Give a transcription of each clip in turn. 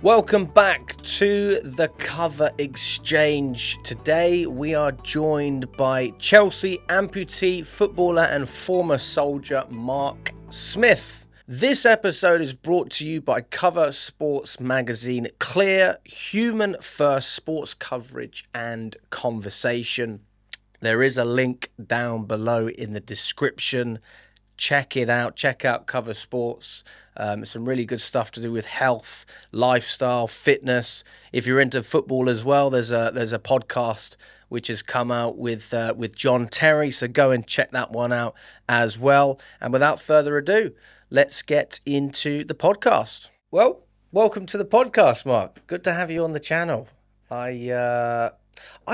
Welcome back to the Cver Xchange. Today we are joined by Chelsea amputee footballer and former soldier Mark Smith. This episode is brought to you by Cver Sports Magazine. Clear, human-first sports coverage and conversation. There is a link down below in the description. Check it out. Check out Cver Sports. Some really good stuff to do with health, lifestyle, fitness. If you're into football as well, there's a podcast which has come out with John Terry. So go and check that one out as well. And without further ado, let's get into the podcast. Well, welcome to the podcast, Mark. Good to have you on the channel. I've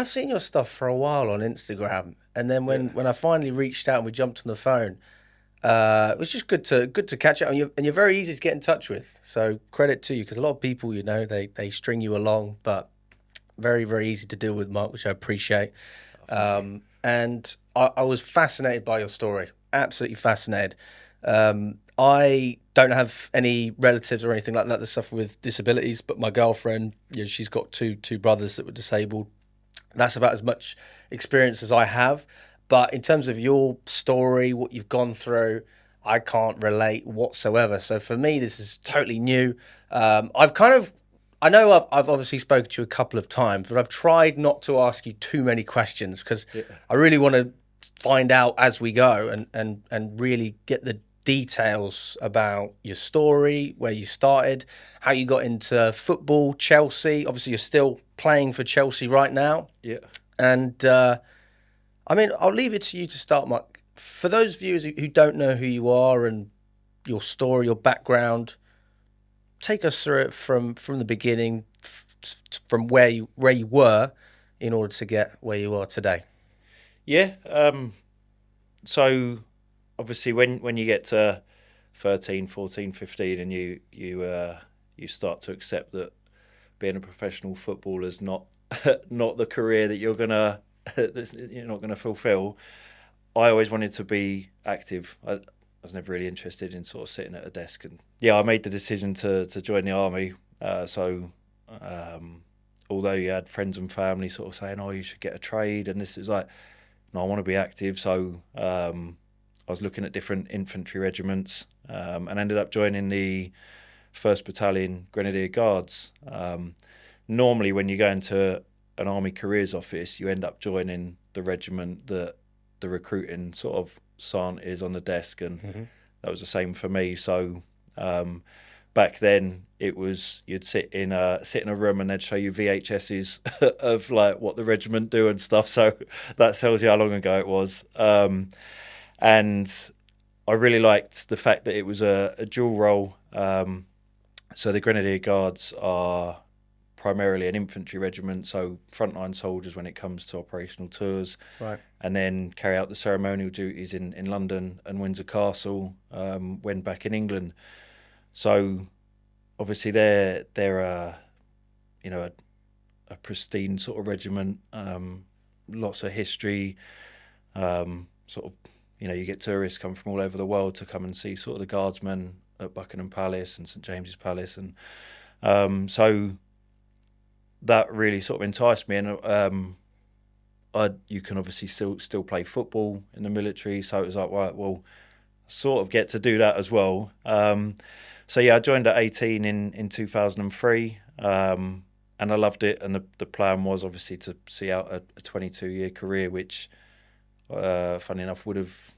seen your stuff for a while on Instagram, and then when I finally reached out and we jumped on the phone. It was just good to catch up, and you're very easy to get in touch with. So credit to you, because a lot of people, they string you along, but very, very easy to deal with, Mark, which I appreciate. And I was fascinated by your story, absolutely fascinated. I don't have any relatives or anything like that suffer with disabilities, but my girlfriend, she's got two brothers that were disabled. That's about as much experience as I have. But in terms of your story, what you've gone through, I can't relate whatsoever. So for me, this is totally new. I know I've obviously spoken to you a couple of times, but I've tried not to ask you too many questions because I really want to find out as we go and really get the details about your story, where you started, how you got into football, Chelsea. Obviously, you're still playing for Chelsea right now. Yeah. And I'll leave it to you to start, Mark. For those viewers who don't know who you are and your story, your background, take us through it from the beginning, from where you were in order to get where you are today. Yeah. So obviously when you get to 13, 14, 15 and you start to accept that being a professional footballer is not the career that you're not going to fulfill. I always wanted to be active. I was never really interested in sort of sitting at a desk. And I made the decision to join the army. Although you had friends and family sort of saying, "Oh, you should get a trade," and this is like, no, I want to be active. So I was looking at different infantry regiments and ended up joining the 1st Battalion Grenadier Guards. Normally, when you go into an army careers office, you end up joining the regiment that the recruiting sort of sergeant is on the desk, and that was the same for me. So back then it was, you'd sit in a room and they'd show you VHSs of like what the regiment do and stuff. So that tells you how long ago it was. And I really liked the fact that it was a dual role. So the Grenadier Guards are primarily an infantry regiment, so frontline soldiers when it comes to operational tours, right, and then carry out the ceremonial duties in London and Windsor Castle when back in England. So obviously they're a pristine sort of regiment, lots of history, you get tourists come from all over the world to come and see sort of the guardsmen at Buckingham Palace and St James's Palace, and so that really sort of enticed me. And you can obviously still play football in the military, so it was like, right, well, sort of get to do that as well. I joined at 18 in 2003, and I loved it. And the plan was obviously to see out a 22-year career, which, funny enough, would have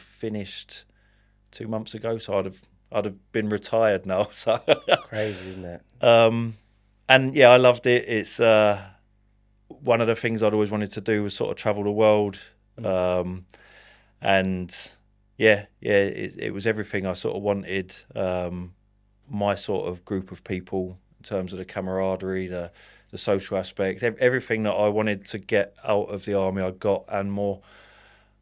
finished 2 months ago. So I'd have been retired now. So crazy, isn't it? And I loved it. It's one of the things I'd always wanted to do was sort of travel the world. It was everything I sort of wanted. My sort of group of people in terms of the camaraderie, the social aspect, everything that I wanted to get out of the army, I got and more.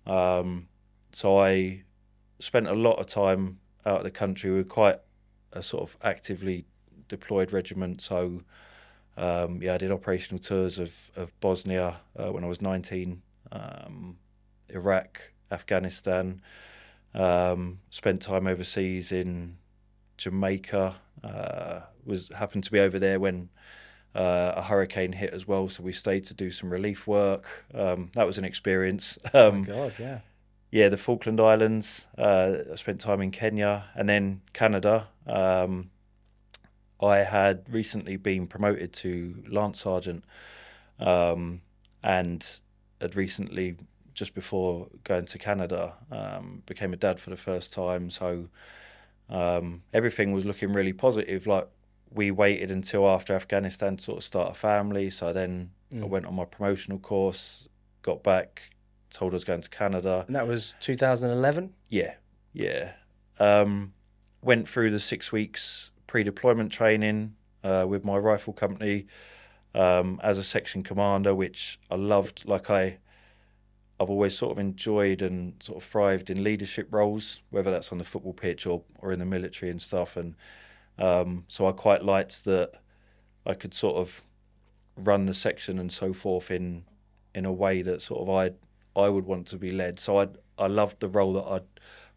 So I spent a lot of time out of the country. We were quite a sort of actively deployed regiment. So I did operational tours of Bosnia when I was 19, Iraq, Afghanistan, spent time overseas in Jamaica, Was happened to be over there when a hurricane hit as well, so we stayed to do some relief work. That was an experience. Oh my God, yeah. Yeah, the Falkland Islands. I spent time in Kenya and then Canada. I had recently been promoted to Lance Sergeant, and had recently, just before going to Canada, became a dad for the first time. So everything was looking really positive. Like, we waited until after Afghanistan to sort of start a family. So then I went on my promotional course, got back, told I was going to Canada. And that was 2011? Yeah. Went through the 6 weeks pre-deployment training with my rifle company as a section commander, which I loved. Like, I've always sort of enjoyed and sort of thrived in leadership roles, whether that's on the football pitch or in the military and stuff. And so I quite liked that I could sort of run the section and so forth in a way that sort of I would want to be led. So I loved the role that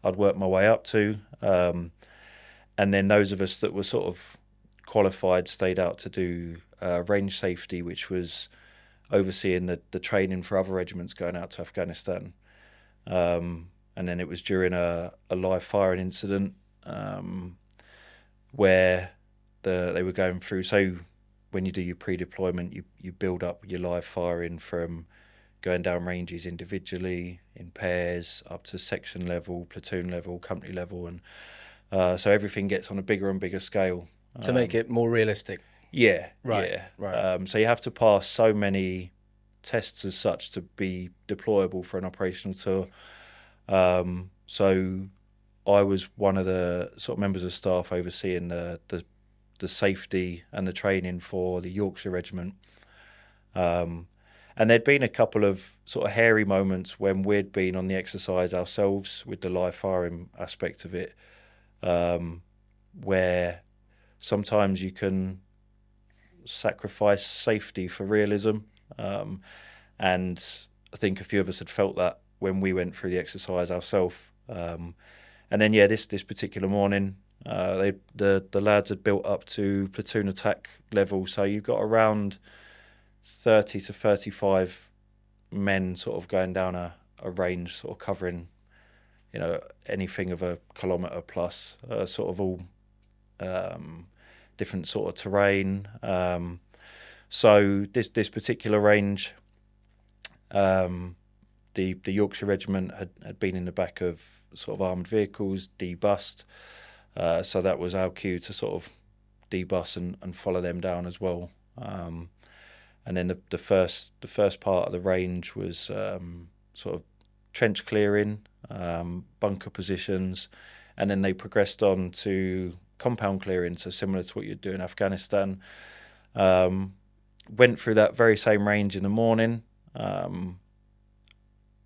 I'd worked my way up to. And then those of us that were sort of qualified stayed out to do range safety, which was overseeing the training for other regiments going out to Afghanistan. And then it was during a live firing incident where they were going through. So when you do your pre-deployment, you build up your live firing from going down ranges individually, in pairs, up to section level, platoon level, company level. And so everything gets on a bigger and bigger scale. To make it more realistic. Yeah. Right, Yeah. right. So you have to pass so many tests as such to be deployable for an operational tour. So I was one of the sort of members of staff overseeing the safety and the training for the Yorkshire Regiment. And there'd been a couple of sort of hairy moments when we'd been on the exercise ourselves with the live firing aspect of it, where sometimes you can sacrifice safety for realism. And I think a few of us had felt that when we went through the exercise ourselves. And then, this particular morning, the lads had built up to platoon attack level. So you've got around 30 to 35 men sort of going down a range, sort of covering, anything of a kilometre plus, sort of all different sort of terrain. So this particular range, the Yorkshire Regiment had been in the back of sort of armoured vehicles, debussed. So that was our cue to sort of debus and follow them down as well. And then the first part of the range was sort of trench clearing, bunker positions, and then they progressed on to compound clearing, so similar to what you'd do in Afghanistan. Went through that very same range in the morning.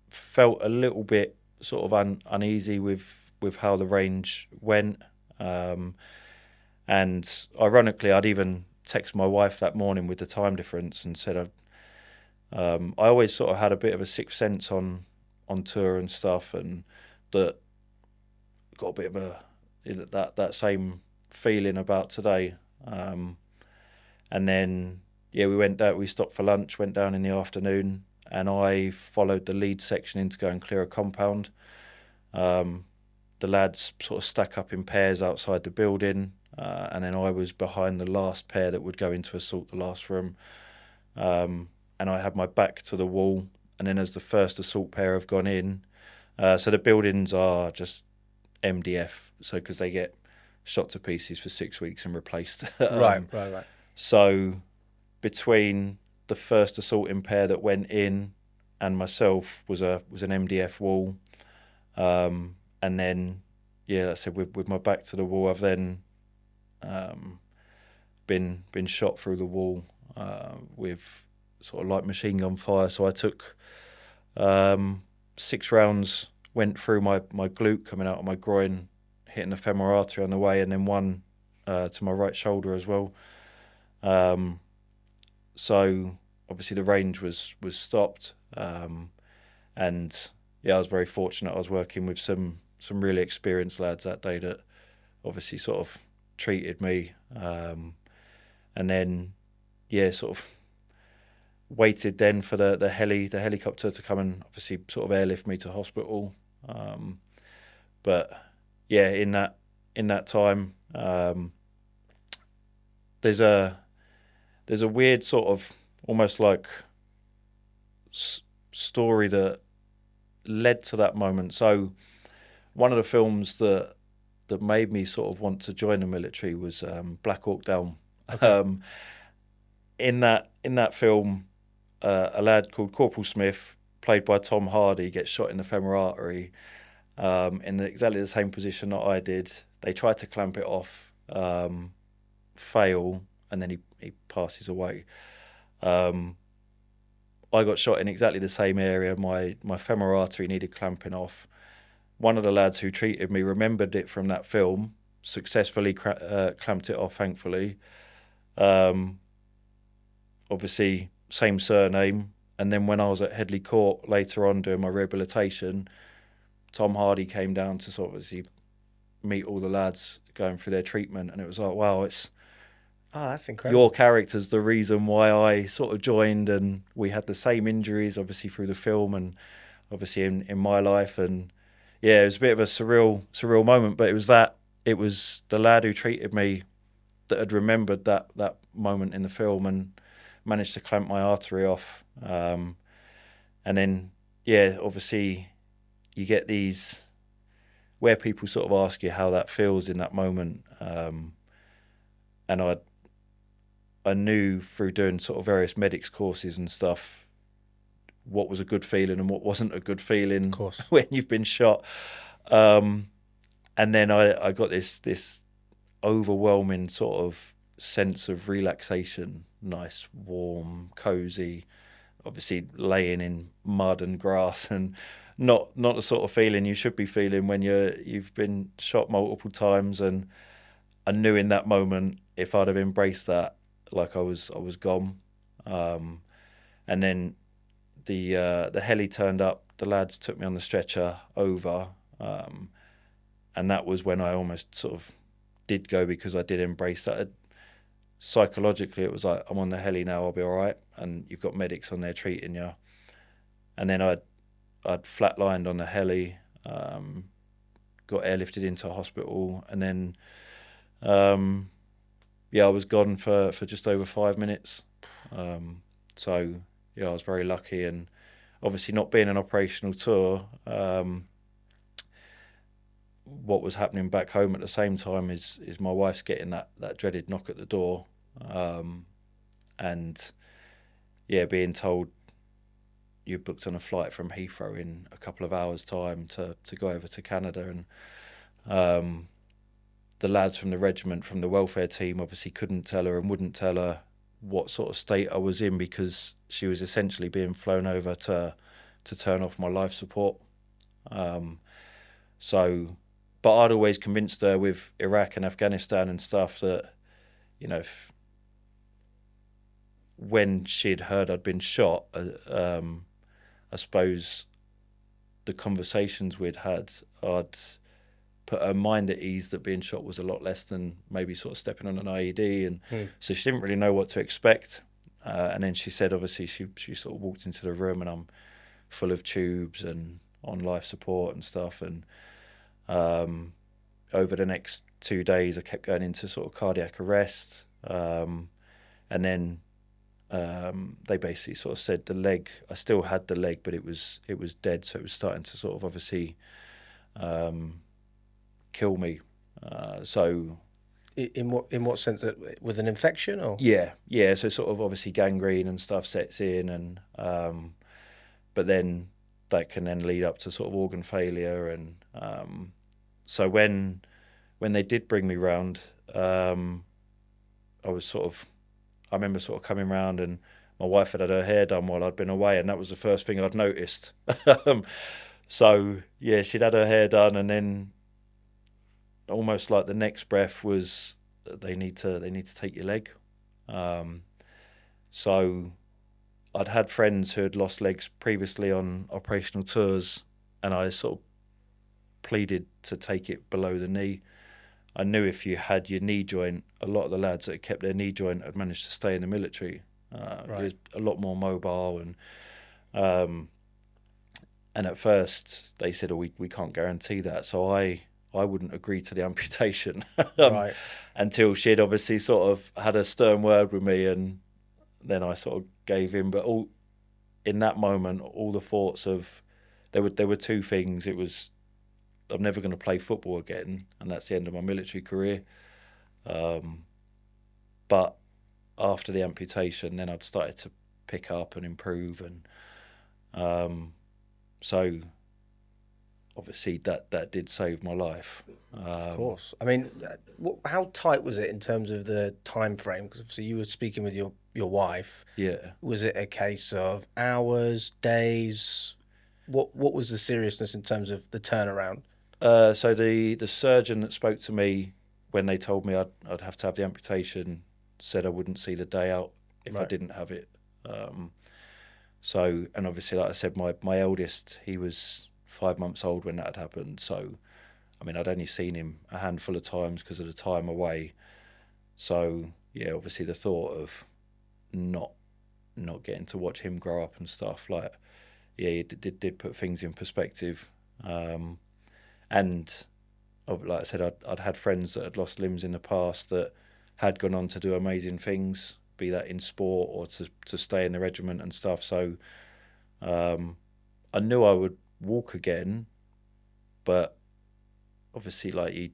Felt a little bit sort of uneasy with how the range went. And ironically, I'd even text my wife that morning with the time difference and said I always sort of had a bit of a sixth sense on tour and stuff, and that got a bit of that same feeling about today. And then we stopped for lunch, went down in the afternoon, and I followed the lead section in to go and clear a compound. The lads sort of stack up in pairs outside the building, and then I was behind the last pair that would go in to assault the last room. And I had my back to the wall, and then as the first assault pair have gone in, so the buildings are just MDF, so because they get shot to pieces for 6 weeks and replaced. Right. So between the first assaulting pair that went in and myself was an MDF wall. And then, like I said, with my back to the wall, I've then been shot through the wall with sort of light machine gun fire. So I took 6 rounds, went through my glute, coming out of my groin, hitting the femoral artery on the way, and then one to my right shoulder as well. So obviously the range was stopped, and I was very fortunate. I was working with some really experienced lads that day that obviously sort of treated me, and then sort of waited then for the helicopter to come and obviously sort of airlift me to hospital. But in that time, there's a weird sort of almost like story that led to that moment. So one of the films that made me sort of want to join the military was Black Hawk Down. Okay. In that film, a lad called Corporal Smith, played by Tom Hardy, gets shot in the femoral artery in exactly the same position that I did. They tried to clamp it off, fail, and then he passes away. I got shot in exactly the same area. My femoral artery needed clamping off. One of the lads who treated me remembered it from that film, successfully clamped it off, thankfully. Obviously, same surname. And then when I was at Headley Court later on doing my rehabilitation, Tom Hardy came down to sort of obviously meet all the lads going through their treatment. And it was like, wow, that's incredible. Your character's the reason why I sort of joined, and we had the same injuries, obviously, through the film and obviously in my life. And it was a bit of a surreal moment, but it was the lad who treated me that had remembered that moment in the film and managed to clamp my artery off. And then, obviously you get these where people sort of ask you how that feels in that moment. And I knew through doing sort of various medics courses and stuff what was a good feeling and what wasn't a good feeling, of course, when you've been shot. And then I got this overwhelming sort of sense of relaxation, nice, warm, cozy, obviously laying in mud and grass, and not the sort of feeling you should be feeling when you've been shot multiple times. And I knew in that moment, if I'd have embraced that, like I was gone. And then the heli turned up, the lads took me on the stretcher over, and that was when I almost sort of did go, because I did embrace that. Psychologically, it was like, I'm on the heli now, I'll be all right, and you've got medics on there treating you. And then I'd flatlined on the heli, got airlifted into a hospital, and then I was gone for just over 5 minutes. So I was very lucky, and obviously not being an operational tour, what was happening back home at the same time is my wife's getting that dreaded knock at the door, and being told you're booked on a flight from Heathrow in a couple of hours' time to go over to Canada. And the lads from the regiment, from the welfare team, obviously couldn't tell her and wouldn't tell her what sort of state I was in, because she was essentially being flown over to turn off my life support. But I'd always convinced her with Iraq and Afghanistan and stuff that, when she'd heard I'd been shot, I suppose the conversations we'd had, I'd put her mind at ease that being shot was a lot less than maybe sort of stepping on an IED. And so she didn't really know what to expect. And then she said, obviously, she sort of walked into the room and I'm full of tubes and on life support and stuff. And over the next 2 days, I kept going into sort of cardiac arrest. And then they basically sort of said the leg, I still had the leg, but it was dead. So it was starting to sort of obviously kill me. So in what sense? With an infection, or so sort of obviously gangrene and stuff sets in, and but then that can then lead up to sort of organ failure. And so when they did bring me round, I remember sort of coming round, and my wife had her hair done while I'd been away, and that was the first thing I'd noticed. So she'd had her hair done, and then almost like the next breath was, they need to take your leg. So I'd had friends who had lost legs previously on operational tours, and I sort of pleaded to take it below the knee. I knew if you had your knee joint, a lot of the lads that had kept their knee joint had managed to stay in the military. It was a lot more mobile, and at first they said, "Oh, we can't guarantee that." So I wouldn't agree to the amputation until she'd obviously sort of had a stern word with me, and then I sort of gave in. But in that moment, all the thoughts of there were two things. It was, I'm never going to play football again, and that's the end of my military career. But after the amputation, then I'd started to pick up and improve, and so obviously that did save my life. Of course. I mean, how tight was it in terms of the time frame? Because obviously you were speaking with your wife. Yeah. Was it a case of hours, days? What was the seriousness in terms of the turnaround? So the surgeon that spoke to me when they told me I'd have to have the amputation said I wouldn't see the day out if I didn't have it. So, and obviously, like I said, my eldest, he was 5 months old when that had happened. So, I mean, I'd only seen him a handful of times because of the time away. So, yeah, obviously the thought of not getting to watch him grow up and stuff, like, yeah, it did put things in perspective. And like I said, I'd had friends that had lost limbs in the past that had gone on to do amazing things, be that in sport or to stay in the regiment and stuff. So I knew I would walk again, but obviously, like,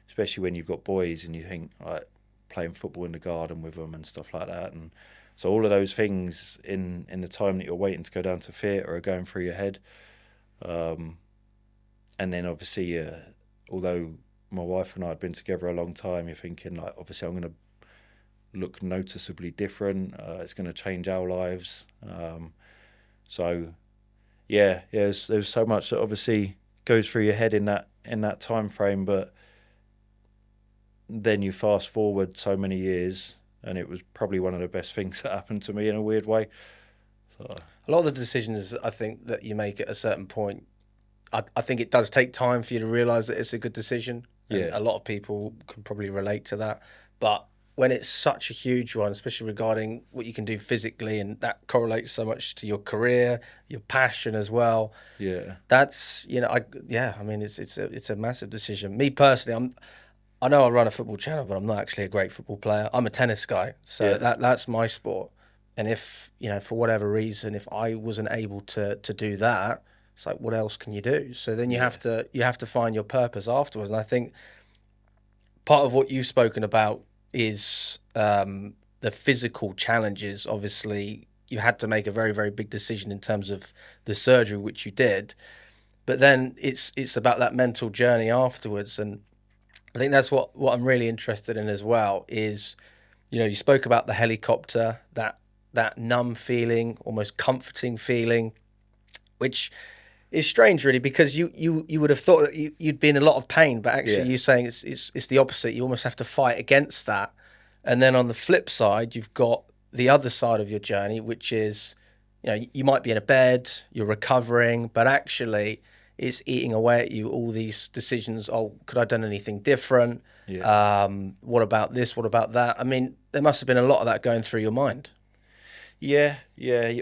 especially when you've got boys and you think, like, playing football in the garden with them and stuff like that, and so all of those things in the time that you're waiting to go down to theatre are going through your head. And then obviously, although my wife and I had been together a long time, you're thinking, like, obviously I'm going to look noticeably different. It's going to change our lives. So, yeah, there's so much that obviously goes through your head in that time frame. But then you fast forward so many years, and it was probably one of the best things that happened to me in a weird way. So a lot of the decisions I think that you make at a certain point, I think it does take time for you to realise that it's a good decision. And a lot of people can probably relate to that. But when it's such a huge one, especially regarding what you can do physically, and that correlates so much to your career, your passion as well. Yeah. That's, I mean, it's a massive decision. Me personally, I know I run a football channel, but I'm not actually a great football player. I'm a tennis guy, so that's my sport. And if, for whatever reason, if I wasn't able to do that, it's like, what else can you do? So then you have to find your purpose afterwards. And I think part of what you've spoken about is the physical challenges. Obviously, you had to make a very, very big decision in terms of the surgery, which you did. But then it's about that mental journey afterwards. And I think that's what I'm really interested in as well is, you spoke about the helicopter, that numb feeling, almost comforting feeling, which is strange, really, because you would have thought that you'd be in a lot of pain, but actually you're saying it's the opposite. You almost have to fight against that. And then on the flip side, you've got the other side of your journey, which is, you might be in a bed, you're recovering, but actually it's eating away at you, all these decisions. Oh, could I have done anything different? Yeah. What about this? What about that? I mean, there must have been a lot of that going through your mind. Yeah.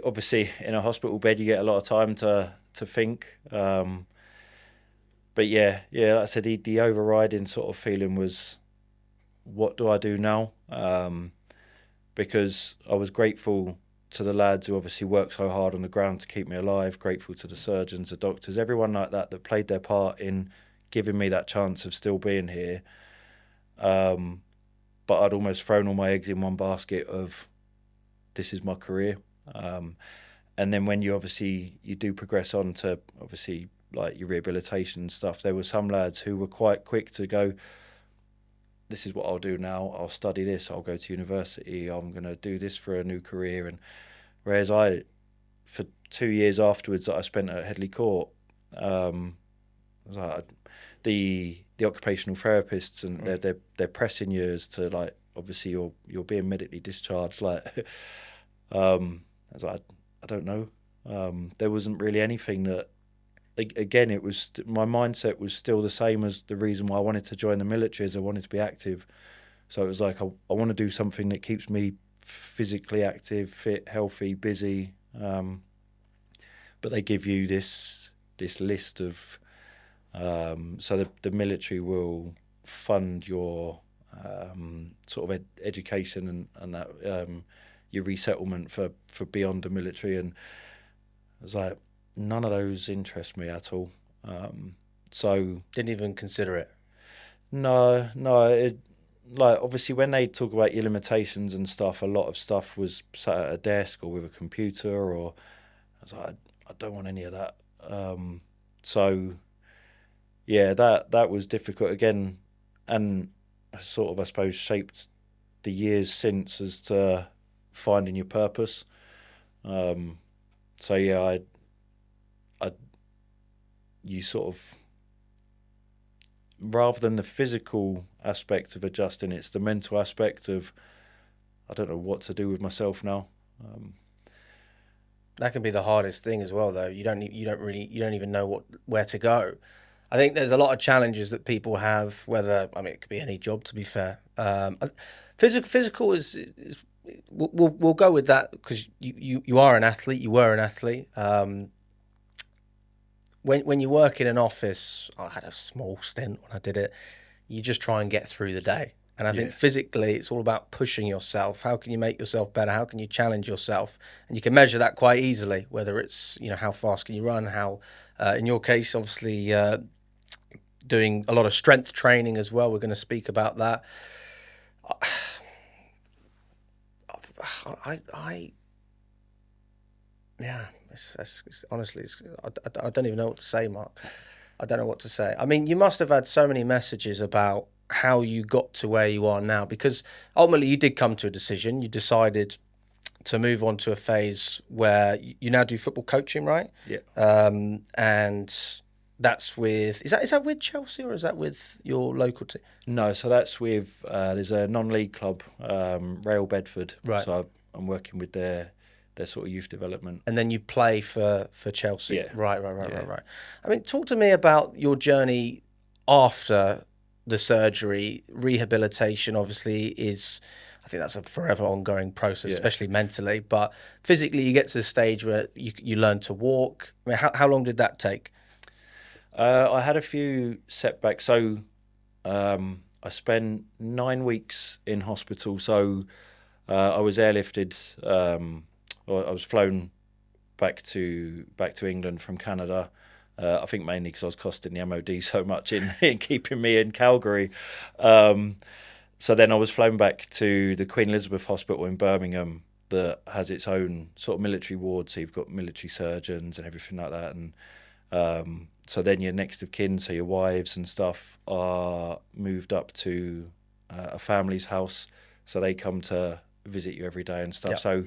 Obviously, in a hospital bed, you get a lot of time to think. But yeah, like I said, the overriding sort of feeling was, what do I do now? Because I was grateful to the lads who obviously worked so hard on the ground to keep me alive, grateful to the surgeons, the doctors, everyone like that played their part in giving me that chance of still being here. But I'd almost thrown all my eggs in one basket of, this is my career. And then when you do progress on to obviously like your rehabilitation and stuff, there were some lads who were quite quick to go, this is what I'll do now. I'll study this. I'll go to university. I'm going to do this for a new career. And whereas for 2 years afterwards that I spent at Headley Court, like the occupational therapists and they're pressing years to, like, obviously you're being medically discharged. Like, I was like, I don't know. There wasn't really anything that again, it was my mindset was still the same as the reason why I wanted to join the military, as I wanted to be active. So it was like, I want to do something that keeps me physically active, fit, healthy, busy. But they give you this list of, so the military will fund your sort of education and that your resettlement for beyond the military, and it was like, none of those interest me at all. So Didn't even consider it. no, like obviously when they talk about your limitations and stuff, a lot of stuff was sat at a desk or with a computer, or I was like, I don't want any of that. So yeah, that was difficult again, and sort of, I suppose, shaped the years since as to finding your purpose. So yeah, you sort of, rather than the physical aspect of adjusting, it's the mental aspect of, I don't know what to do with myself now. That can be the hardest thing as well, though. You don't even know where to go. I think there's a lot of challenges that people have. Whether, I mean, it could be any job, to be fair. Physical is we'll go with that, because you are an athlete. You were an athlete. When you work in an office, I had a small stint when I did it. You just try and get through the day. And I think physically, it's all about pushing yourself. How can you make yourself better? How can you challenge yourself? And you can measure that quite easily, whether it's, how fast can you run, how, in your case, obviously, doing a lot of strength training as well. We're going to speak about that. Honestly, I don't even know what to say, Mark. I don't know what to say. I mean, you must have had so many messages about how you got to where you are now, because ultimately you did come to a decision. You decided to move on to a phase where you now do football coaching, right? Yeah. And that's with, is that with Chelsea, or is that with your local team? No, so that's with, there's a non-league club, Rail Bedford. Right. So I'm working with their sort of youth development. And then you play for Chelsea. Yeah. Right. I mean, talk to me about your journey after the surgery. Rehabilitation obviously is, I think that's a forever ongoing process, especially mentally, but physically you get to the stage where you learn to walk. I mean, how long did that take? I had a few setbacks. So I spent 9 weeks in hospital. So I was airlifted, I was flown back to England from Canada. I think mainly because I was costing the MOD so much in keeping me in Calgary. So then I was flown back to the Queen Elizabeth Hospital in Birmingham, that has its own sort of military ward. So you've got military surgeons and everything like that. And so then your next of kin, so your wives and stuff, are moved up to a family's house. So they come to visit you every day and stuff. Yep. So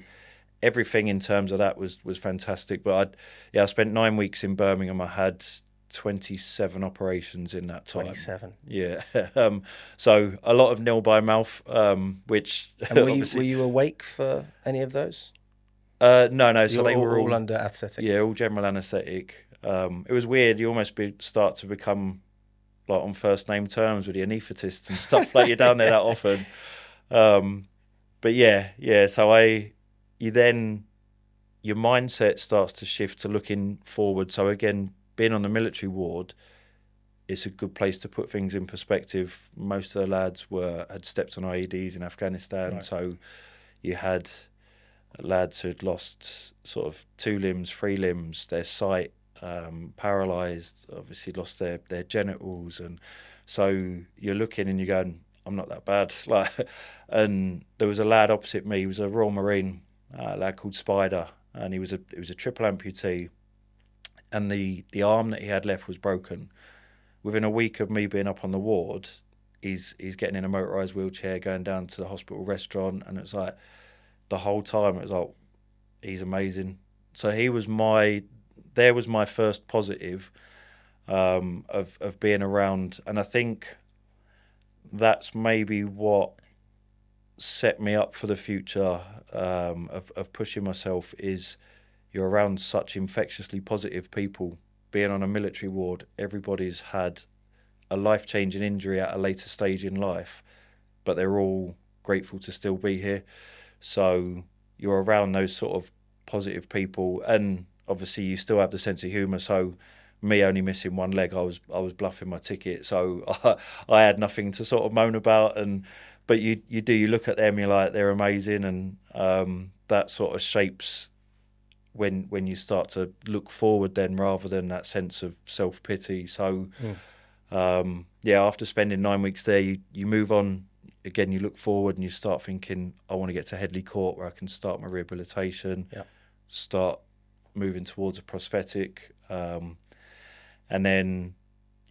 everything in terms of that was fantastic. But I spent 9 weeks in Birmingham. I had 27 operations in that time. 27. Yeah. So a lot of nil by mouth, which... And were you awake for any of those? No. So they were all under anaesthetic. Yeah, all general anaesthetic. It was weird. You almost start to become like on first name terms with the anaesthetists and stuff. Like, you're down there that often. But yeah. So your mindset starts to shift to looking forward. So again, being on the military ward, it's a good place to put things in perspective. Most of the lads had stepped on IEDs in Afghanistan. Right. So you had lads who'd lost sort of 2 limbs, 3 limbs, their sight, paralysed, obviously lost their genitals. And so you're looking and you're going, I'm not that bad. And there was a lad opposite me. He was a Royal Marine, a lad called Spider, and it was a triple amputee, and the arm that he had left was broken. Within a week of me being up on the ward, he's getting in a motorised wheelchair, going down to the hospital restaurant, and it's like, the whole time it was like, he's amazing. So there was my first positive of being around, and I think that's maybe what set me up for the future of pushing myself, is you're around such infectiously positive people, being on a military ward, everybody's had a life-changing injury at a later stage in life, but they're all grateful to still be here. So you're around those sort of positive people, and obviously you still have the sense of humour. So me only missing one leg, I was bluffing my ticket, so I had nothing to sort of moan about. But you look at them, you're like, they're amazing, and that sort of shapes when you start to look forward then, rather than that sense of self-pity. So after spending 9 weeks there, you move on again, you look forward and you start thinking, I want to get to Headley Court where I can start my rehabilitation, start moving towards a prosthetic. And then,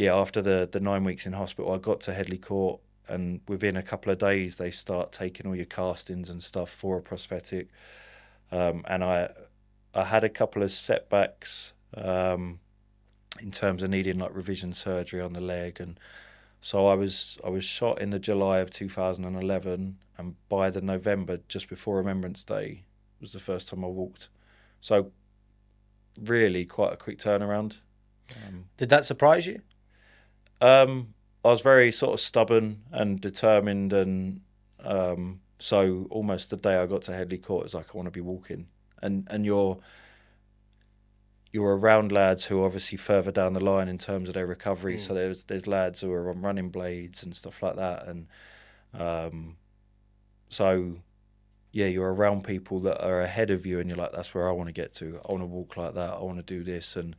after the 9 weeks in hospital, I got to Headley Court, and within a couple of days, they start taking all your castings and stuff for a prosthetic. And I had a couple of setbacks in terms of needing like revision surgery on the leg, and so I was shot in the July of 2011, and by the November, just before Remembrance Day, was the first time I walked. So really quite a quick turnaround. Did that surprise you? I was very sort of stubborn and determined, and so almost the day I got to Headley Court, it's like, I want to be walking. And you're around lads who are obviously further down the line in terms of their recovery. So there's lads who are on running blades and stuff like that, and you're around people that are ahead of you, and you're like, that's where I want to get to. I want to walk like that. I want to do this. And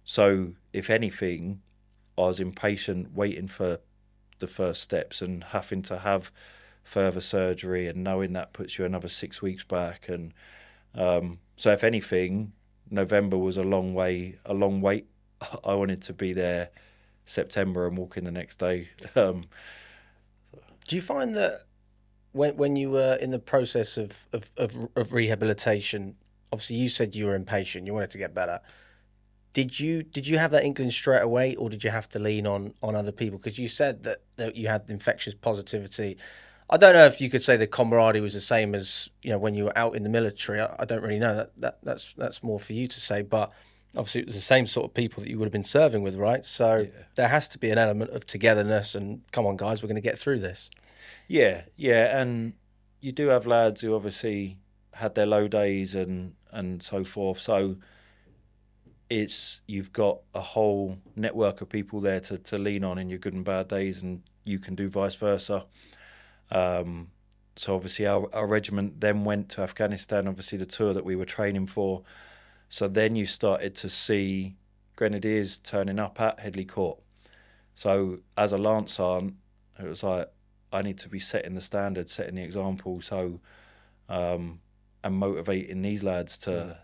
so if anything, I was impatient waiting for the first steps and having to have further surgery, and knowing that puts you another 6 weeks back. And so if anything, November was a long wait. I wanted to be there September and walk in the next day. Do you find that when you were in the process of rehabilitation, obviously you said you were impatient, you wanted to get better. Did you have that inkling straight away, or did you have to lean on other people? Because you said that you had infectious positivity. I don't know if you could say the camaraderie was the same as, when you were out in the military. I don't really know. That's more for you to say. But obviously it was the same sort of people that you would have been serving with, right? So there has to be an element of togetherness and, come on, guys, we're going to get through this. Yeah, and you do have lads who obviously had their low days and so forth. So you've got a whole network of people there to lean on in your good and bad days, and you can do vice versa. So obviously our regiment then went to Afghanistan, obviously the tour that we were training for. So then you started to see grenadiers turning up at Headley Court. So as a lance sergeant, it was like, I need to be setting the standard, setting the example. So, and motivating these lads to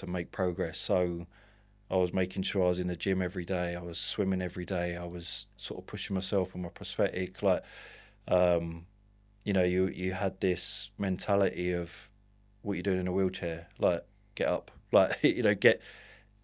make progress. So I was making sure I was in the gym every day. I was swimming every day. I was sort of pushing myself on my prosthetic. Like, you had this mentality of what you're doing in a wheelchair. Like, get up. Like,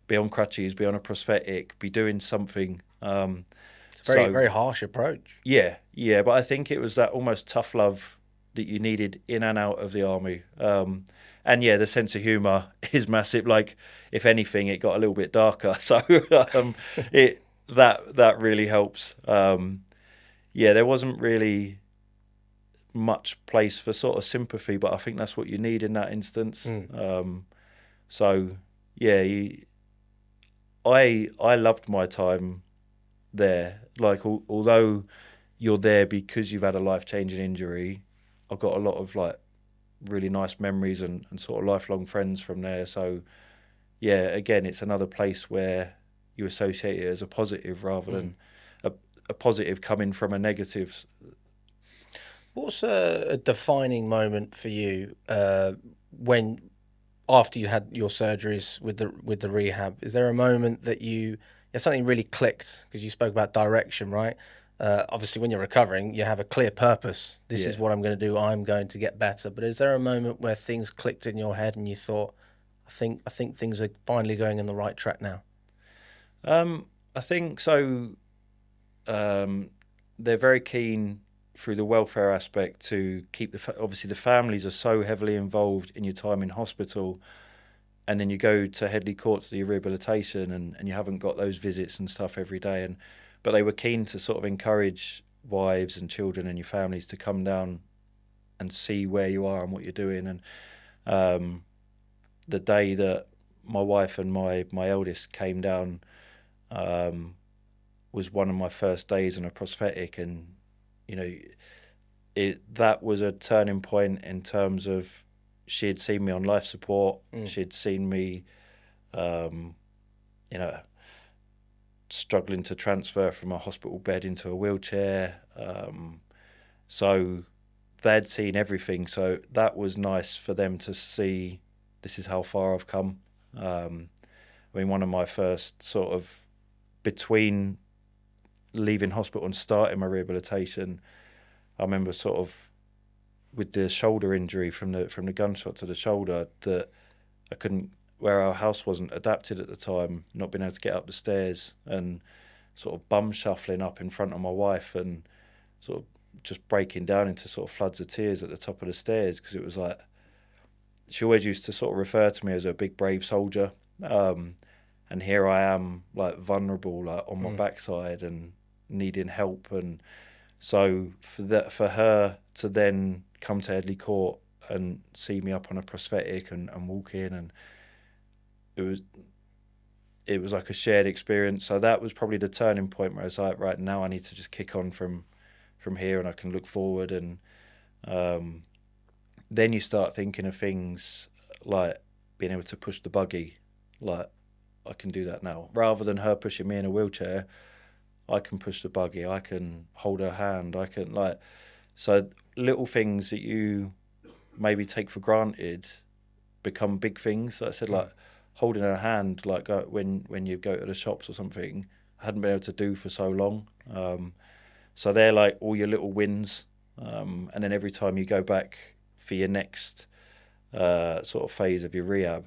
be on crutches, be on a prosthetic, be doing something. It's a very, very harsh approach. Yeah. But I think it was that almost tough love that you needed in and out of the army. And the sense of humour is massive. Like, if anything, it got a little bit darker. So that really helps. There wasn't really much place for sort of sympathy, but I think that's what you need in that instance. I loved my time there. Like, although you're there because you've had a life-changing injury, I've got a lot of like really nice memories and sort of lifelong friends from there. So again, it's another place where you associate it as a positive rather than a positive coming from a negative. What's a defining moment for you when, after you had your surgeries with the rehab? Is there a moment that something really clicked? Because you spoke about direction, right? Obviously, when you're recovering, you have a clear purpose. This is what I'm going to do. I'm going to get better. But is there a moment where things clicked in your head and you thought, I think things are finally going in the right track now? I think so. They're very keen through the welfare aspect to keep obviously the families are so heavily involved in your time in hospital. and then you go to Headley Court to the rehabilitation, and you haven't got those visits and stuff every day. But they were keen to sort of encourage wives and children and your families to come down and see where you are and what you're doing. And the day that my wife and my eldest came down was one of my first days on a prosthetic, and that was a turning point in terms of she had seen me on life support. She'd seen me, struggling to transfer from a hospital bed into a wheelchair. So they'd seen everything. So that was nice for them to see this is how far I've come. I mean, one of my first sort of, between leaving hospital and starting my rehabilitation, I remember sort of with the shoulder injury from the gunshot to the shoulder, that I couldn't, where our house wasn't adapted at the time, not being able to get up the stairs and sort of bum shuffling up in front of my wife and sort of just breaking down into sort of floods of tears at the top of the stairs, because it was like, she always used to sort of refer to me as a big brave soldier, and here I am like vulnerable, like on my backside and needing help. And so for her to then come to Headley Court and see me up on a prosthetic and walk in, and it was like a shared experience. So that was probably the turning point where I was like, right, now I need to just kick on from here, and I can look forward. And then you start thinking of things like being able to push the buggy. Like, I can do that now. Rather than her pushing me in a wheelchair, I can push the buggy, I can hold her hand, I can, like, so little things that you maybe take for granted become big things. Like I said, like holding her hand, like when you go to the shops or something, I hadn't been able to do for so long. So they're like all your little wins. And then every time you go back for your next sort of phase of your rehab,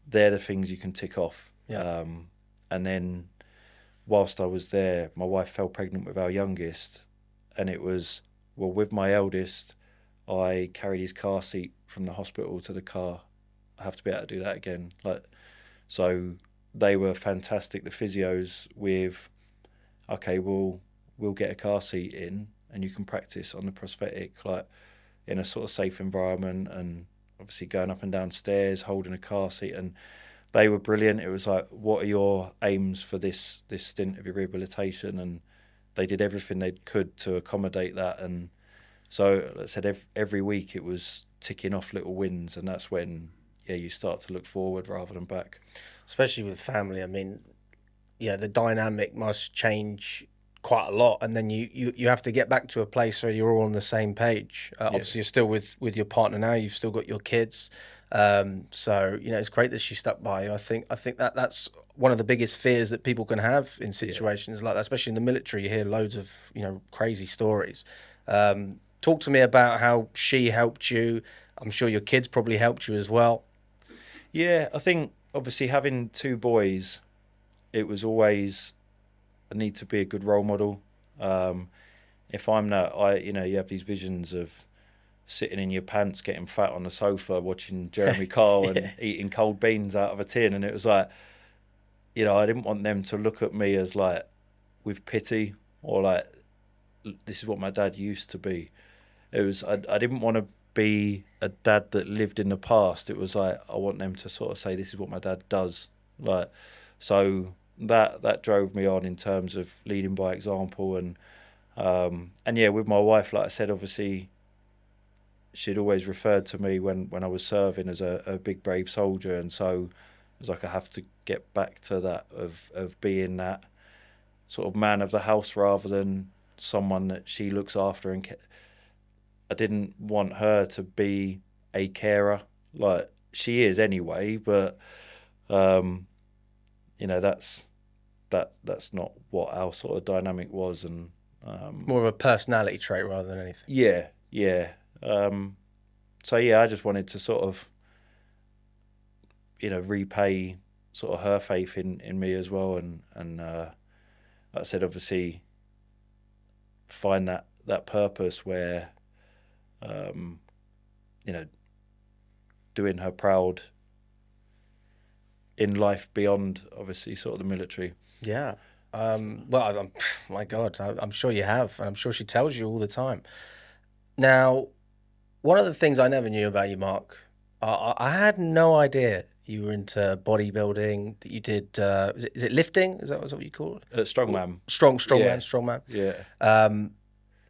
they're the things you can tick off. Yeah. And then whilst I was there, my wife fell pregnant with our youngest, and it was, well, with my eldest, I carried his car seat from the hospital to the car. I have to be able to do that again. Like, so they were fantastic, the physios, with, okay, we'll get a car seat in and you can practice on the prosthetic, like in a sort of safe environment, and obviously going up and down stairs, holding a car seat. And they were brilliant. It was like, what are your aims for this stint of your rehabilitation? And they did everything they could to accommodate that. And so, like I said, every week it was ticking off little wins, and that's when, yeah, you start to look forward rather than back. Especially with family. I mean, yeah, the dynamic must change quite a lot, and then you have to get back to a place where you're all on the same page. Obviously, you're still with your partner now. You've still got your kids. So it's great that she stuck by you. I think that's one of the biggest fears that people can have in situations like that, especially in the military. You hear loads of crazy stories. Talk to me about how she helped you. I'm sure your kids probably helped you as well. Yeah, I think obviously having two boys, it was always, I need to be a good role model. If I'm not, you have these visions of sitting in your pants, getting fat on the sofa, watching Jeremy Kyle and eating cold beans out of a tin. And it was like, I didn't want them to look at me as like with pity, or like, this is what my dad used to be. It was, I didn't want to be a dad that lived in the past. It was like, I want them to sort of say, this is what my dad does. Like, so that drove me on in terms of leading by example. And yeah, with my wife, like I said, obviously she'd always referred to me when I was serving as a big brave soldier, and so it was like, I have to get back to that of being that sort of man of the house rather than someone that she looks after. And I didn't want her to be a carer, like she is anyway, but that's not what our sort of dynamic was. And More of a personality trait rather than anything. Yeah. So yeah, I just wanted to sort of repay sort of her faith in me as well, and like I said, obviously find that purpose where doing her proud in life beyond, obviously, sort of the military. Yeah. My God, I'm sure you have. And I'm sure she tells you all the time. Now, one of the things I never knew about you, Mark, I had no idea you were into bodybuilding, that you did, is it lifting? Is that what you call it? Strongman. Strongman. Yeah.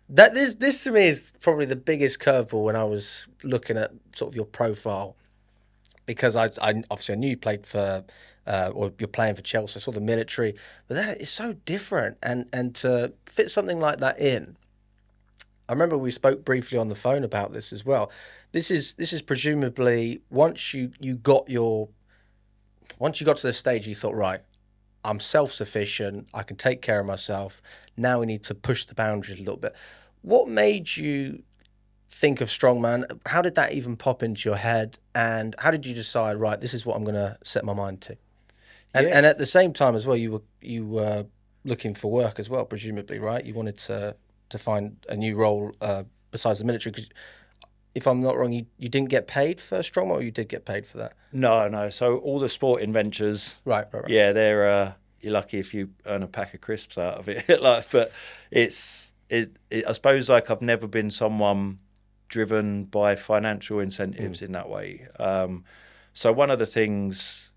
That this to me is probably the biggest curveball when I was looking at sort of your profile, because I obviously I knew you played for or you're playing for Chelsea. I saw the military, but that is so different, and to fit something like that in. I remember we spoke briefly on the phone about this as well. This is presumably once you got to the stage, you thought, right, I'm self-sufficient, I can take care of myself. Now we need to push the boundaries a little bit. What made you think of strongman? How did that even pop into your head? And how did you decide, right, this is what I'm going to set my mind to? And at the same time as well, you were looking for work as well, presumably, right? You wanted to find a new role besides the military, because if I'm not wrong, you didn't get paid for strongman, or you did get paid for that? No. So all the sporting ventures, right. Yeah, they're you're lucky if you earn a pack of crisps out of it. But I suppose like I've never been someone driven by financial incentives in that way. So one of the things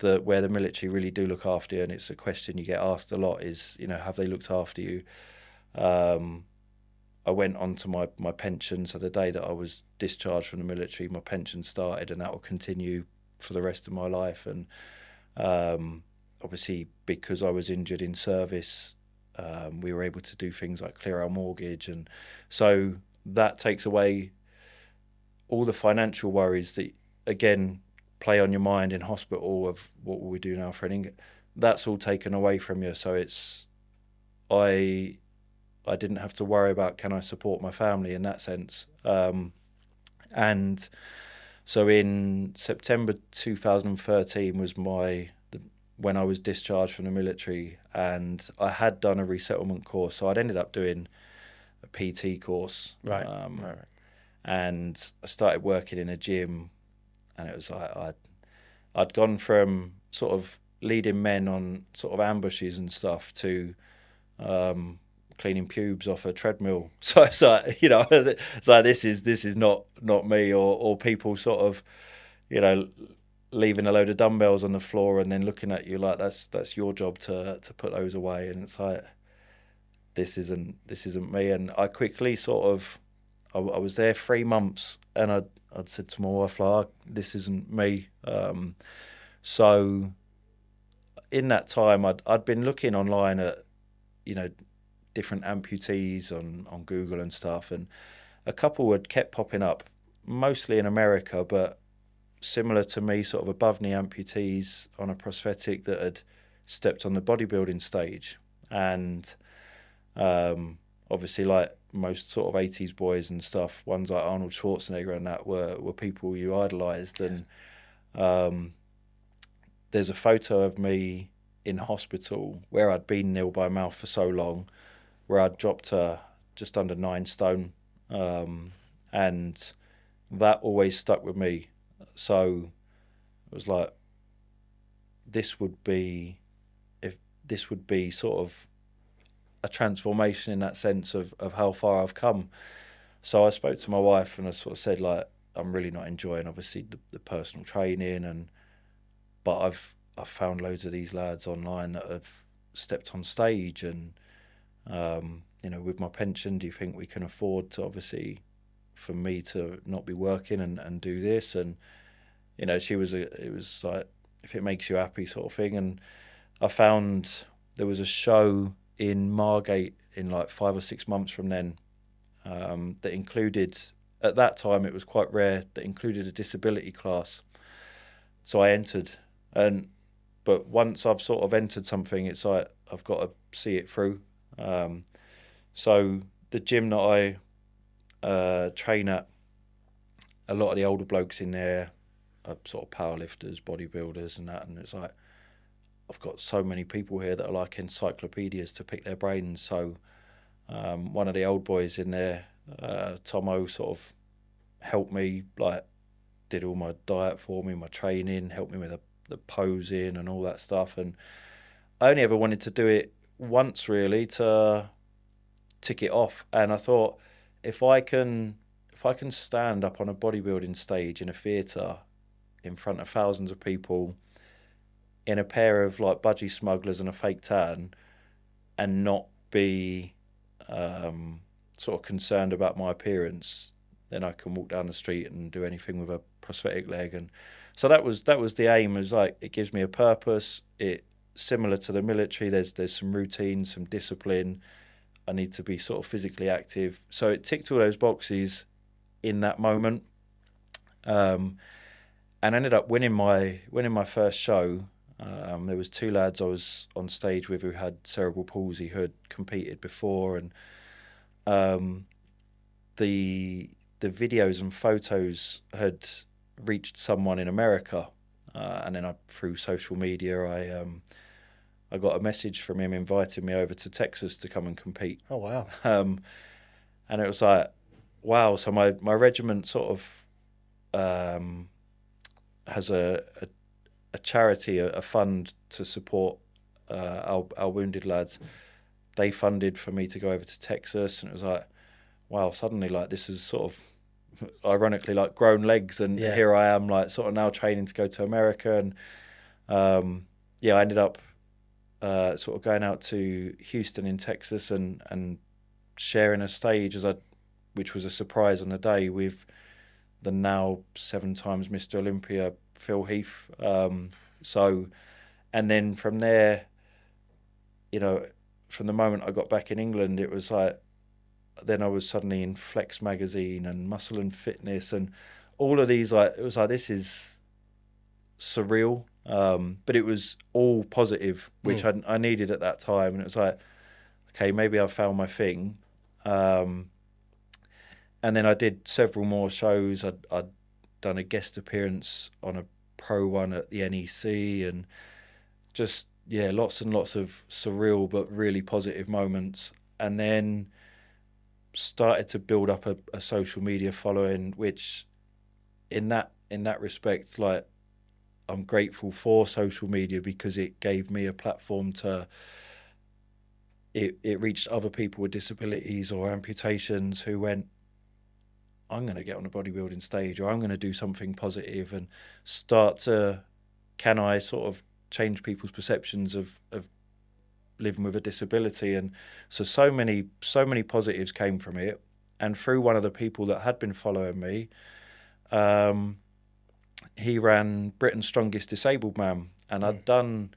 where the military really do look after you, and it's a question you get asked a lot, is, have they looked after you? I went on to my pension, so the day that I was discharged from the military, my pension started, and that will continue for the rest of my life. And obviously, because I was injured in service, we were able to do things like clear our mortgage, and so that takes away all the financial worries that, again, play on your mind in hospital of what will we do now for an income. That's all taken away from you. So I didn't have to worry about, can I support my family in that sense. And so in September 2013 was when I was discharged from the military, and I had done a resettlement course. So I'd ended up doing a PT course. Right. And I started working in a gym, and it was like I'd gone from sort of leading men on sort of ambushes and stuff to cleaning pubes off a treadmill. So it's like, it's like this is not me, or people sort of, leaving a load of dumbbells on the floor and then looking at you like that's your job to put those away. And it's like, this isn't me. And I quickly sort of, I was there 3 months, and I'd said to my wife, like, this isn't me. So in that time, I'd been looking online at, different amputees on Google and stuff, and a couple had kept popping up, mostly in America, but similar to me, sort of above knee amputees on a prosthetic that had stepped on the bodybuilding stage. And obviously, like most sort of 80s boys and stuff, ones like Arnold Schwarzenegger and that were people you idolised. And there's a photo of me in hospital where I'd been nil by mouth for so long, where I'd dropped to just under 9 stone. And that always stuck with me. So it was like, this would be sort of a transformation in that sense of how far I've come. So I spoke to my wife, and I sort of said, like, I'm really not enjoying obviously the personal training, but I've found loads of these lads online that have stepped on stage, and with my pension, do you think we can afford to, obviously, for me to not be working and do this? And it was like, if it makes you happy, sort of thing. And I found there was a show in Margate in like 5 or 6 months from then that included, at that time it was quite rare, that included a disability class. So I entered, but once I've sort of entered something, it's like I've got to see it through. So the gym that I train at, a lot of the older blokes in there are sort of powerlifters, bodybuilders and that, and it's like, I've got so many people here that are like encyclopedias to pick their brains. So one of the old boys in there, Tomo, sort of helped me, like, did all my diet for me, my training, helped me with a the posing and all that stuff. And I only ever wanted to do it once really to tick it off. And I thought, if I can stand up on a bodybuilding stage in a theatre in front of thousands of people in a pair of like budgie smugglers and a fake tan and not be sort of concerned about my appearance, then I can walk down the street and do anything with a prosthetic leg. And so that was the aim. Was like, it gives me a purpose. It similar to the military. There's some routine, some discipline. I need to be sort of physically active. So it ticked all those boxes in that moment, and ended up winning my first show. There was 2 lads I was on stage with who had cerebral palsy, who had competed before, and the videos and photos had reached someone in America, and then through social media I got a message from him inviting me over to Texas to come and compete. Oh wow! And it was like, wow. So my regiment sort of has a charity, a fund to support our wounded lads. They funded for me to go over to Texas, and it was like, wow, suddenly like this is sort of ironically like grown legs, and here I am like sort of now training to go to America. And I ended up sort of going out to Houston in Texas and sharing a stage which was a surprise on the day, with the now 7 times Mr. Olympia Phil Heath. And then from there, you know, from the moment I got back in England, it was like, then I was suddenly in Flex magazine and Muscle and Fitness and all of these, like, it was like, this is surreal. But it was all positive, which I needed at that time. And it was like, okay, maybe I've found my thing. And then I did several more shows. I'd done a guest appearance on a pro one at the NEC, and just, lots and lots of surreal but really positive moments. And then started to build up a social media following, which in that respect, like, I'm grateful for social media, because it gave me a platform to, it reached other people with disabilities or amputations who went, I'm going to get on a bodybuilding stage, or I'm going to do something positive, and start to, can I sort of change people's perceptions of living with a disability? And so many positives came from it. And through one of the people that had been following me, he ran Britain's Strongest Disabled Man, and I'd done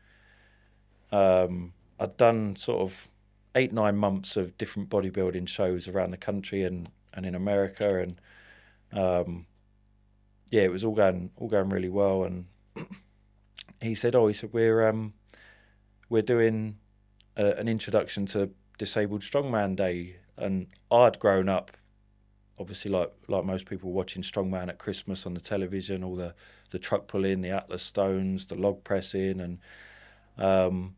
sort of 8-9 months of different bodybuilding shows around the country and in America, and it was all going really well. And he said, we're doing an introduction to Disabled Strongman Day. And I'd grown up, obviously, like most people, watching Strongman at Christmas on the television, all the truck pulling, the Atlas stones, the log pressing, and I'd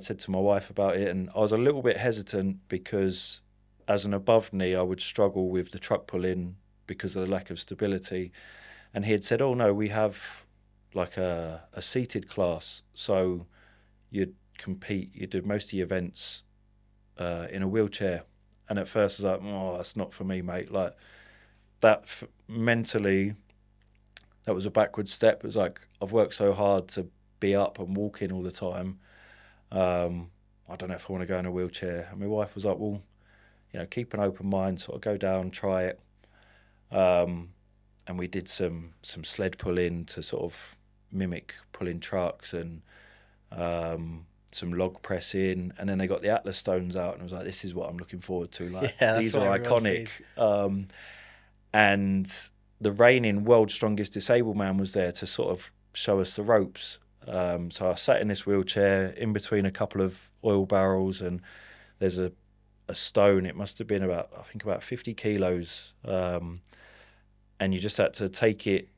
said to my wife about it, and I was a little bit hesitant because as an above knee, I would struggle with the truck pulling because of the lack of stability. And he had said, oh no, we have like a seated class, so you'd compete, you do most of your events in a wheelchair. And at first I was like, oh, that's not for me, mate. Like, that mentally, that was a backward step. It was like, I've worked so hard to be up and walking all the time. I don't know if I want to go in a wheelchair. And my wife was like, well, you know, keep an open mind, sort of go down, try it. And we did some sled pulling to sort of mimic pulling trucks, and some log pressing, and then they got the Atlas stones out, and I was like, this is what I'm looking forward to. Like, these are iconic. And the reigning world's strongest disabled man was there to sort of show us the ropes. So I sat in this wheelchair in between a couple of oil barrels, and there's a stone. It must have been about 50 kilos. And you just had to take it,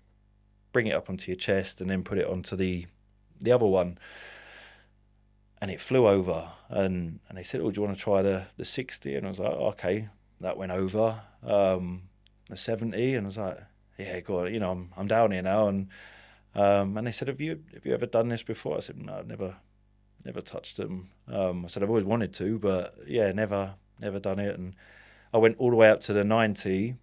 bring it up onto your chest, and then put it onto the other one. And it flew over, and they said, oh, do you want to try the 60? And I was like, oh, okay. That went over. The 70, and I was like, yeah, go on, you know, I'm down here now. And And they said, have you ever done this before? I said, no, I've never touched them. I said, I've always wanted to, but yeah, never done it. And I went all the way up to the 90,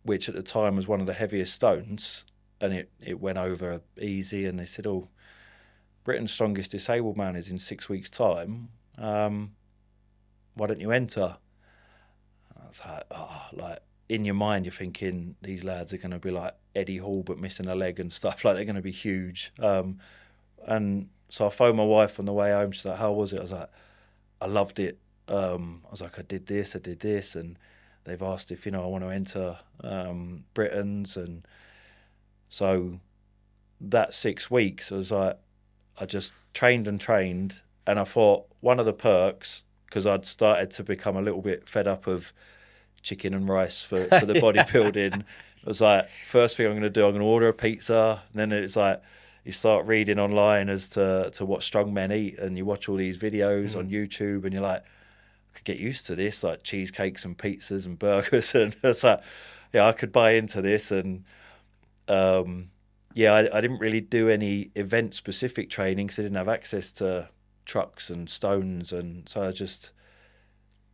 which at the time was one of the heaviest stones, and it went over easy. And they said, oh, Britain's strongest disabled man is in 6 weeks' time. Why don't you enter? And I was like, oh, like in your mind, you're thinking these lads are going to be like Eddie Hall, but missing a leg and stuff. Like they're going to be huge. And so I phoned my wife on the way home. She's like, how was it? I was like, I loved it. I was like, I did this. And they've asked if, I want to enter Britain's. And so that 6 weeks, I was like, I just trained. And I thought one of the perks, because I'd started to become a little bit fed up of chicken and rice for the bodybuilding. It was like, first thing I'm going to do, I'm going to order a pizza. And then it's like, you start reading online as to what strong men eat, and you watch all these videos on YouTube, and you're like, I could get used to this, like cheesecakes and pizzas and burgers. And it's like, yeah, I could buy into this. And I didn't really do any event-specific training because I didn't have access to trucks and stones, and so I just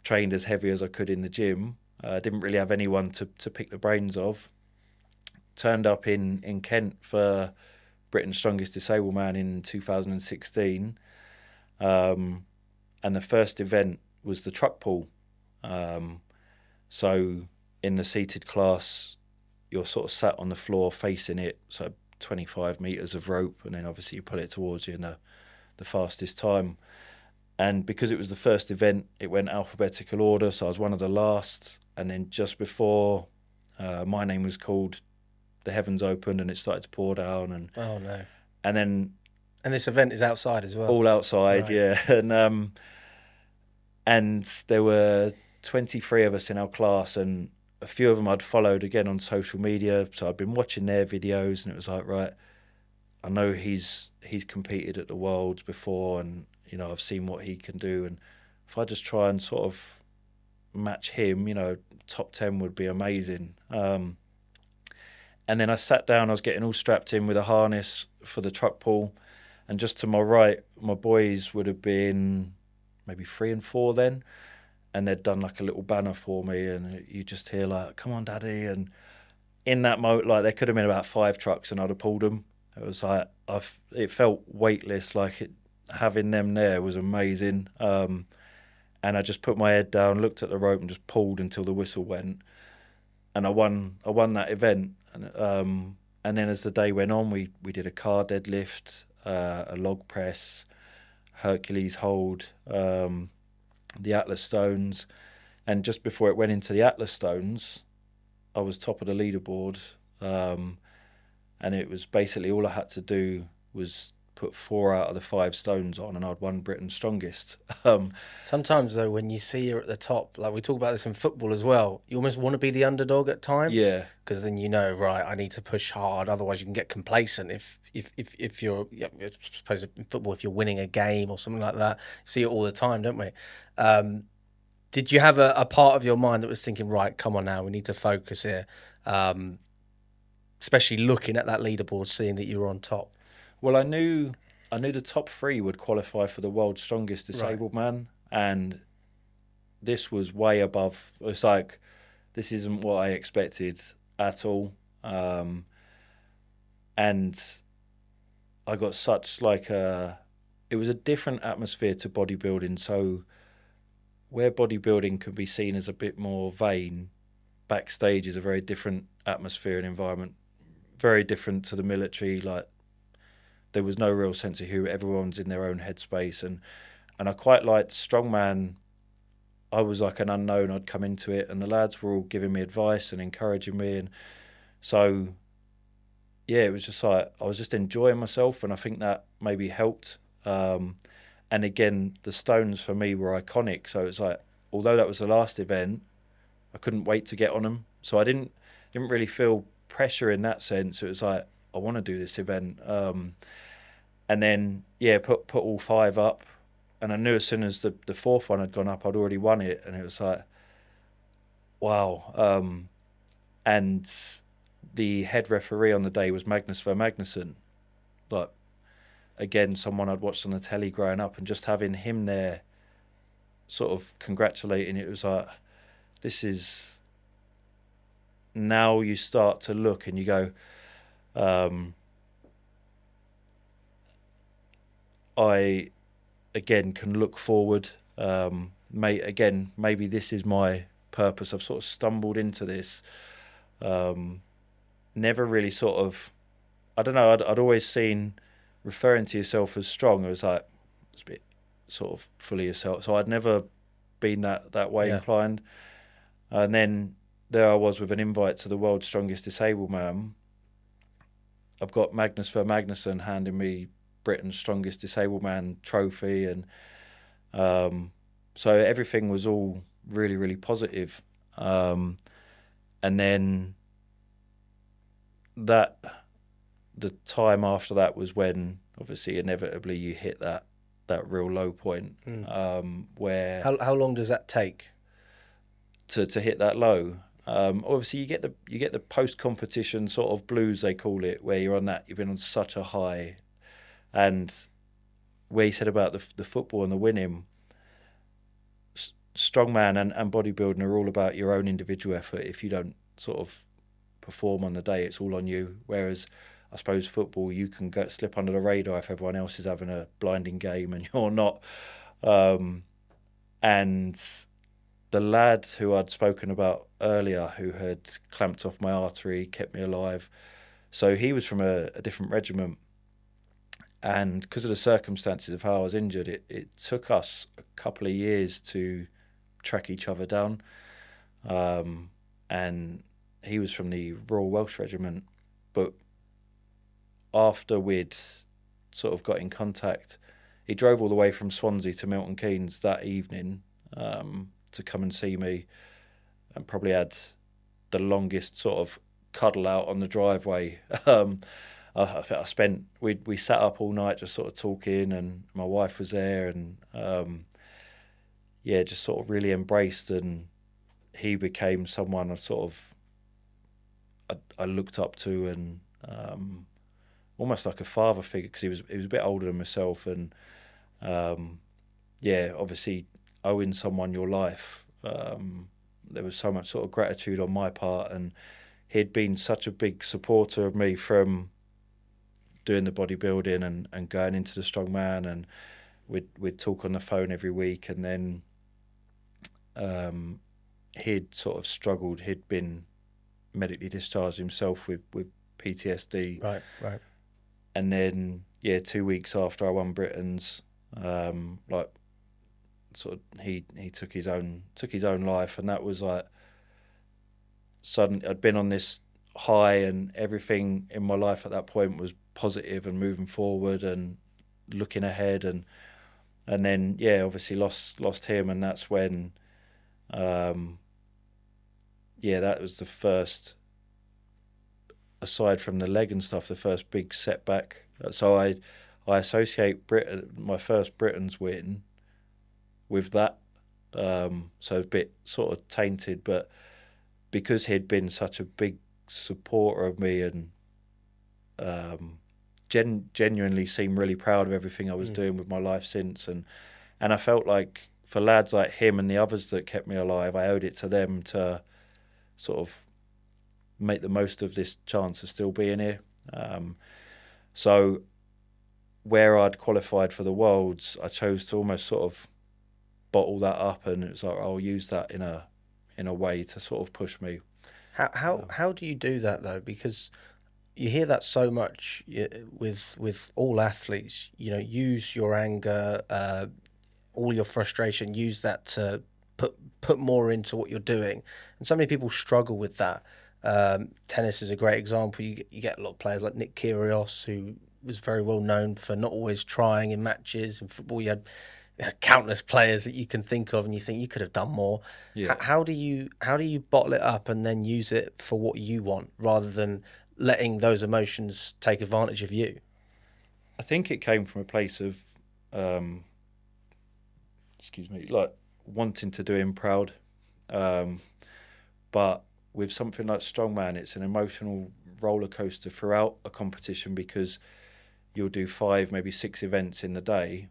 trained as heavy as I could in the gym. I didn't really have anyone to pick the brains of. Turned up in Kent for Britain's Strongest Disabled Man in 2016, and the first event was the truck pull. So in the seated class, you're sort of sat on the floor facing it, so 25 meters of rope, and then obviously you pull it towards you in the fastest time. And because it was the first event, it went alphabetical order, so I was one of the last. And then just before my name was called, the heavens opened and it started to pour down. And oh no! And this event is outside as well. All outside, right. Yeah. And there were 23 of us in our class, and a few of them I'd followed again on social media, so I'd been watching their videos, and it was like, right, I know he's competed at the Worlds before, and I've seen what he can do, and if I just try and sort of match him, top 10 would be amazing. And then I sat down, I was getting all strapped in with a harness for the truck pull, and just to my right, my boys would have been maybe 3 and 4 then, and they'd done like a little banner for me, and you just hear like, come on daddy, and in that moment, like there could have been about 5 trucks and I'd have pulled them. It was like, it felt weightless, like having them there was amazing. And I just put my head down, looked at the rope and just pulled until the whistle went. And I won that event. And then as the day went on, we did a car deadlift, a log press, Hercules hold, the Atlas stones. And just before it went into the Atlas stones, I was top of the leaderboard. And it was basically all I had to do was put 4 out of the 5 stones on, and I'd won Britain's Strongest. Sometimes, though, when you see you're at the top, like we talk about this in football as well, you almost want to be the underdog at times. Yeah. Because then right, I need to push hard. Otherwise, you can get complacent if you're, I suppose in football, if you're winning a game or something like that. See it all the time, don't we? Did you have a part of your mind that was thinking, right, come on now, we need to focus here? Especially looking at that leaderboard, seeing that you were on top. Well, I knew the top 3 would qualify for the world's strongest disabled man, and this was way above. It's like, this isn't what I expected at all, and I got such it was a different atmosphere to bodybuilding. So where bodybuilding can be seen as a bit more vain, backstage is a very different atmosphere and environment, very different to the military. Like, there was no real sense of humor. Everyone's in their own headspace. And I quite liked strongman. I was like an unknown. I'd come into it, and the lads were all giving me advice and encouraging me. And so, yeah, it was just like, I was just enjoying myself, and I think that maybe helped. And again, the stones for me were iconic. So it's like, although that was the last event, I couldn't wait to get on them. So I didn't really feel pressure in that sense. It was like, I want to do this event. And then, yeah, put all 5 up. And I knew as soon as the 4th one had gone up, I'd already won it. And it was like, wow. And the head referee on the day was Cver Xchange. Like, again, someone I'd watched on the telly growing up, and just having him there sort of congratulating, it was like, this is, now you start to look and you go, I again can look forward. Maybe this is my purpose. I've sort of stumbled into this. Never really sort of, I don't know, I'd always seen referring to yourself as strong, it was like, it's a bit sort of full of yourself. So I'd never been that way inclined. And then there I was with an invite to the world's strongest disabled man. I've got Cver Xchange handing me Britain's strongest disabled man trophy, and so everything was all really, really positive. And then the time after that was when obviously inevitably you hit that real low point. Where how long does that take to hit that low? Obviously you get the post competition sort of blues, they call it, where you've been on such a high. And where you said about the football and the winning, strongman and bodybuilding are all about your own individual effort. If you don't sort of perform on the day, it's all on you. Whereas I suppose football, you can slip under the radar if everyone else is having a blinding game and you're not. And the lad who I'd spoken about earlier, who had clamped off my artery, kept me alive, so he was from a different regiment. And because of the circumstances of how I was injured, it took us a couple of years to track each other down. And he was from the Royal Welsh Regiment. But after we'd sort of got in contact, he drove all the way from Swansea to Milton Keynes that evening to come and see me, and probably had the longest sort of cuddle out on the driveway. We sat up all night just sort of talking, and my wife was there, and just sort of really embraced, and he became someone I looked up to, and almost like a father figure, because he was a bit older than myself, and obviously owing someone your life, there was so much sort of gratitude on my part, and he'd been such a big supporter of me from doing the bodybuilding and going into the strongman, and we'd talk on the phone every week. And then he'd sort of struggled. He'd been medically discharged himself with PTSD. Right. And then 2 weeks after I won Britain's, he took his own life, and that was like sudden. I'd been on this high, and everything in my life at that point was positive and moving forward and looking ahead, and then obviously lost him, and that's when that was the first, aside from the leg and stuff, the first big setback. So I associate my first Britain's win with that, so a bit sort of tainted, but because he'd been such a big supporter of me, and genuinely seemed really proud of everything I was doing with my life since, and I felt like for lads like him and the others that kept me alive, I owed it to them to sort of make the most of this chance of still being here. So where I'd qualified for the Worlds, I chose to almost sort of bottle that up, and it was like, I'll use that in a way to sort of push me. How do you do that though? Because you hear that so much with all athletes. Use your anger, all your frustration. Use that to put more into what you're doing. And so many people struggle with that. Tennis is a great example. You get a lot of players like Nick Kyrgios, who was very well known for not always trying in matches. In football, you had countless players that you can think of, and you think you could have done more. Yeah. How do you bottle it up and then use it for what you want, rather than letting those emotions take advantage of you? I think it came from a place of like wanting to do him proud, but with something like strongman, it's an emotional roller coaster throughout a competition, because you'll do 5, maybe 6 events in the day.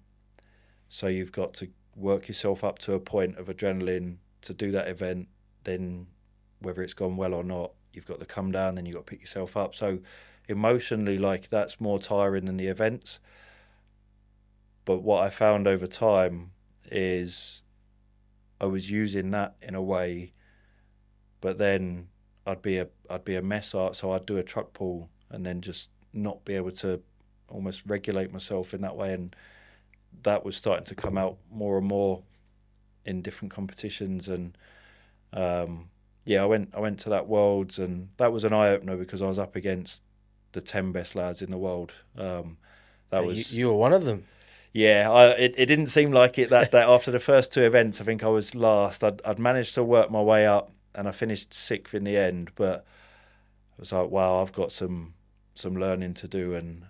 So you've got to work yourself up to a point of adrenaline to do that event. Then whether it's gone well or not, you've got to come down, then you've got to pick yourself up. So emotionally, like, that's more tiring than the events. But what I found over time is I was using that in a way, but then I'd be a mess art, so I'd do a truck pull and then just not be able to almost regulate myself in that way, and that was starting to come out more and more in different competitions. And I went to that Worlds, and that was an eye opener because I was up against the 10 best lads in the world. You were one of them. Yeah, it didn't seem like it that day. After the first 2 events, I think I was last. I'd managed to work my way up, and I finished 6th in the end. But I was like, wow, I've got some learning to do. And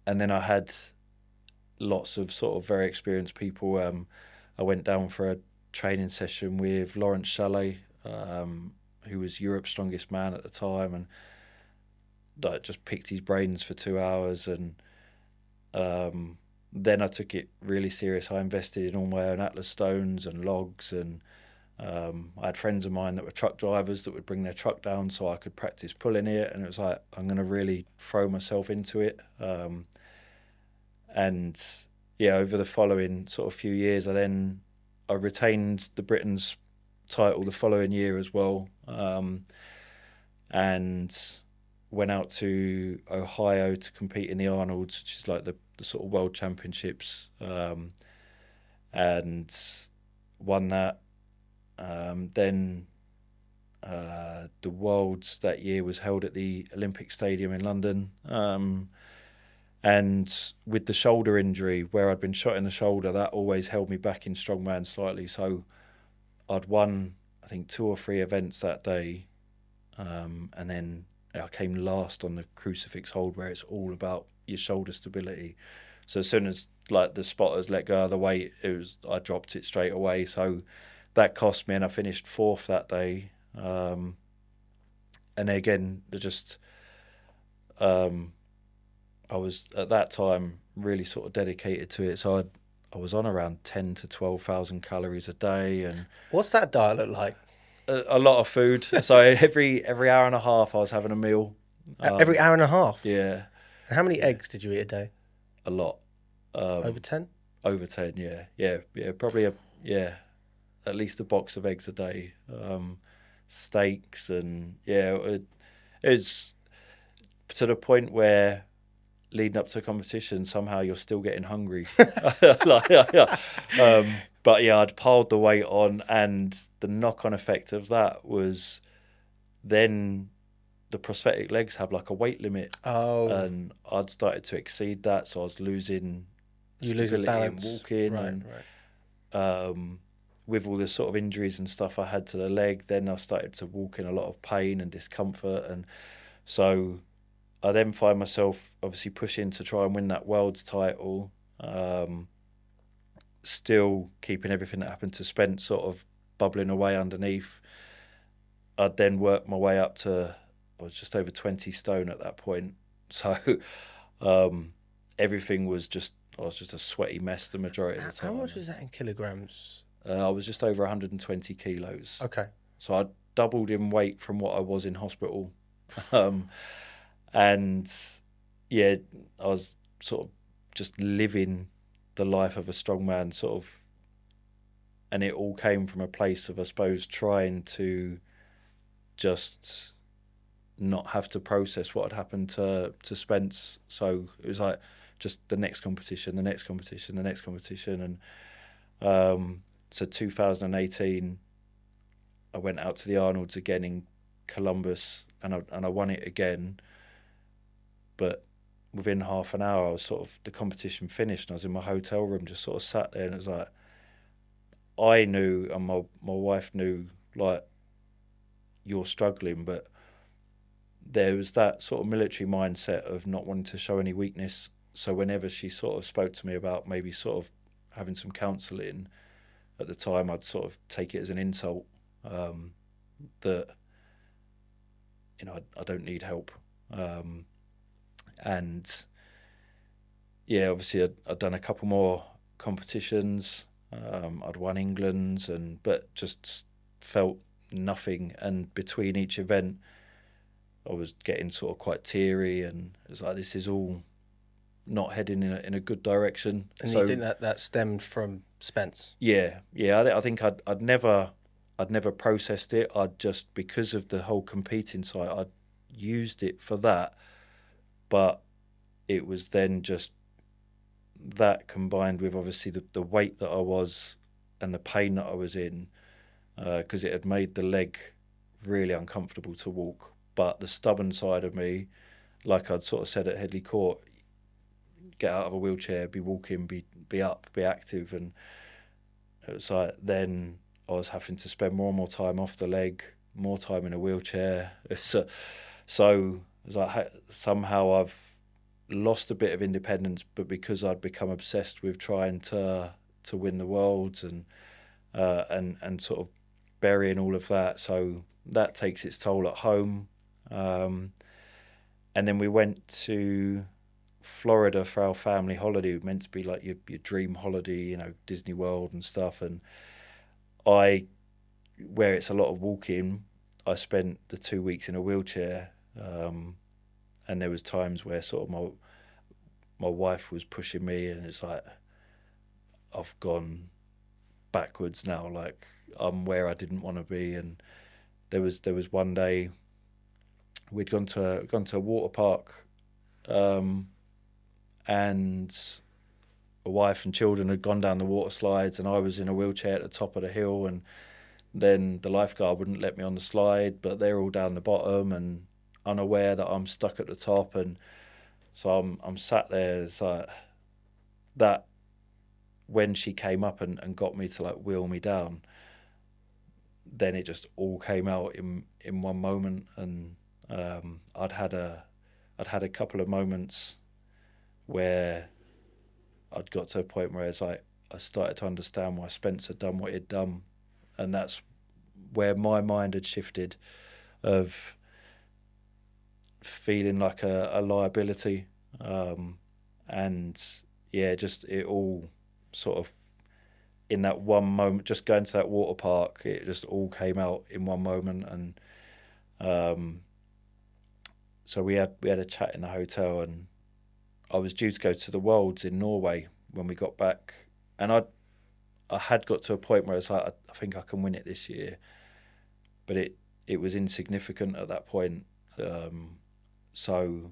then I had lots of sort of very experienced people. I went down for a training session with Lawrence Chalet, who was Europe's strongest man at the time, and I just picked his brains for 2 hours. And then I took it really serious. I invested in all my own Atlas stones and logs, and I had friends of mine that were truck drivers that would bring their truck down so I could practice pulling it, and it was like, I'm going to really throw myself into it. And yeah, over the following sort of few years, I retained the Britain's title the following year as well, and went out to Ohio to compete in the Arnold's, which is like the sort of world championships, and won that. Then the Worlds that year was held at the Olympic Stadium in London, and with the shoulder injury, where I'd been shot in the shoulder, that always held me back in strongman slightly. So I'd won, I think, 2 or 3 events that day, and then I came last on the crucifix hold, where it's all about your shoulder stability. So as soon as like the spotters let go of the weight, I dropped it straight away. So that cost me, and I finished 4th that day. And again, I was at that time really sort of dedicated to it. So I was on around 10 to 12,000 calories a day. And What's that diet look like? A lot of food. So every hour and a half I was having a meal. Every hour and a half? Yeah. And how many eggs did you eat a day? A lot. Over 10? Over 10, yeah. Yeah, probably at least a box of eggs a day. Steaks, and yeah, it was to the point where leading up to a competition, somehow you're still getting hungry. But yeah, I'd piled the weight on, and the knock-on effect of that was then the prosthetic legs have like a weight limit. Oh. And I'd started to exceed that, so I was losing stability balance. And walking. Right. With all the sort of injuries and stuff I had to the leg, then I started to walk in a lot of pain and discomfort. And so I then find myself obviously pushing to try and win that world's title, still keeping everything that happened to Spence sort of bubbling away underneath. I'd then work my way up to, I was just over 20 stone at that point. So everything was I was just a sweaty mess the majority of the time. How much is that in kilograms? I was just over 120 kilos. Okay. So I doubled in weight from what I was in hospital. And yeah, I was sort of just living the life of a strongman, sort of, and it all came from a place of, I suppose, trying to just not have to process what had happened to Spence. So it was like just the next competition, the next competition, the next competition. And so 2018, I went out to the Arnold's again in Columbus, and I won it again. But within half an hour, I was sort of, the competition finished, and I was in my hotel room, just sort of sat there, and it was like, I knew, and my wife knew, like, you're struggling, but there was that sort of military mindset of not wanting to show any weakness. So whenever she sort of spoke to me about maybe sort of having some counselling, at the time I'd sort of take it as an insult, that I don't need help. And yeah, obviously I'd done a couple more competitions. I'd won England's, but just felt nothing. And between each event, I was getting sort of quite teary, and it was like, this is all not heading in a good direction. And so, you think that stemmed from Spence? Yeah. I think I'd never processed it. I'd just, because of the whole competing side, I'd used it for that, but it was then just that combined with obviously the weight that I was and the pain that I was in, because it had made the leg really uncomfortable to walk. But the stubborn side of me, like I'd sort of said at Headley Court, get out of a wheelchair, be walking, be up, be active. And it was like, then I was having to spend more and more time off the leg, more time in a wheelchair. So it was like, somehow I've lost a bit of independence, but because I'd become obsessed with trying to win the worlds and sort of burying all of that, so that takes its toll at home. And then we went to Florida for our family holiday. It was meant to be like your dream holiday, Disney World and stuff. And where it's a lot of walking, I spent the 2 weeks in a wheelchair. And there was times where sort of my wife was pushing me, and it's like, I've gone backwards now, like I'm where I didn't want to be. And there was one day we'd gone to a water park, and a wife and children had gone down the water slides, and I was in a wheelchair at the top of the hill, and then the lifeguard wouldn't let me on the slide, but they're all down the bottom and unaware that I'm stuck at the top. And so I'm sat there. It's like that, when she came up and got me to like wheel me down, then it just all came out in one moment. And I'd had a couple of moments where I'd got to a point where it's like I started to understand why Spence had done what he'd done, and that's where my mind had shifted, of feeling like a liability, and yeah, just it all sort of in that one moment, just going to that water park, it just all came out in one moment. And so we had a chat in the hotel, and I was due to go to the Worlds in Norway when we got back, and I had got to a point where it's like, I think I can win it this year, but it was insignificant at that point. So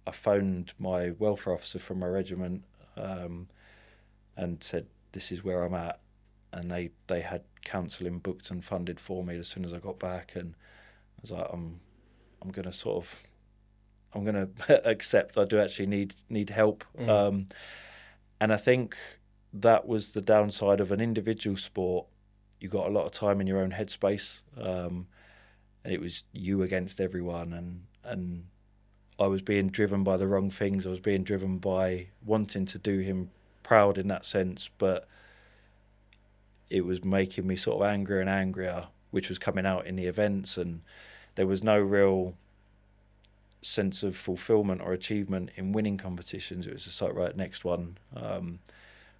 I phoned my welfare officer from my regiment, and said, this is where I'm at. And they had counselling booked and funded for me as soon as I got back. And I was like, I'm going to accept I do actually need help. And I think that was the downside of an individual sport. You got a lot of time in your own headspace. And it was you against everyone. And I was being driven by the wrong things. I was being driven by wanting to do him proud in that sense, but it was making me sort of angrier and angrier, which was coming out in the events, and there was no real sense of fulfillment or achievement in winning competitions. It was just like, right, next one.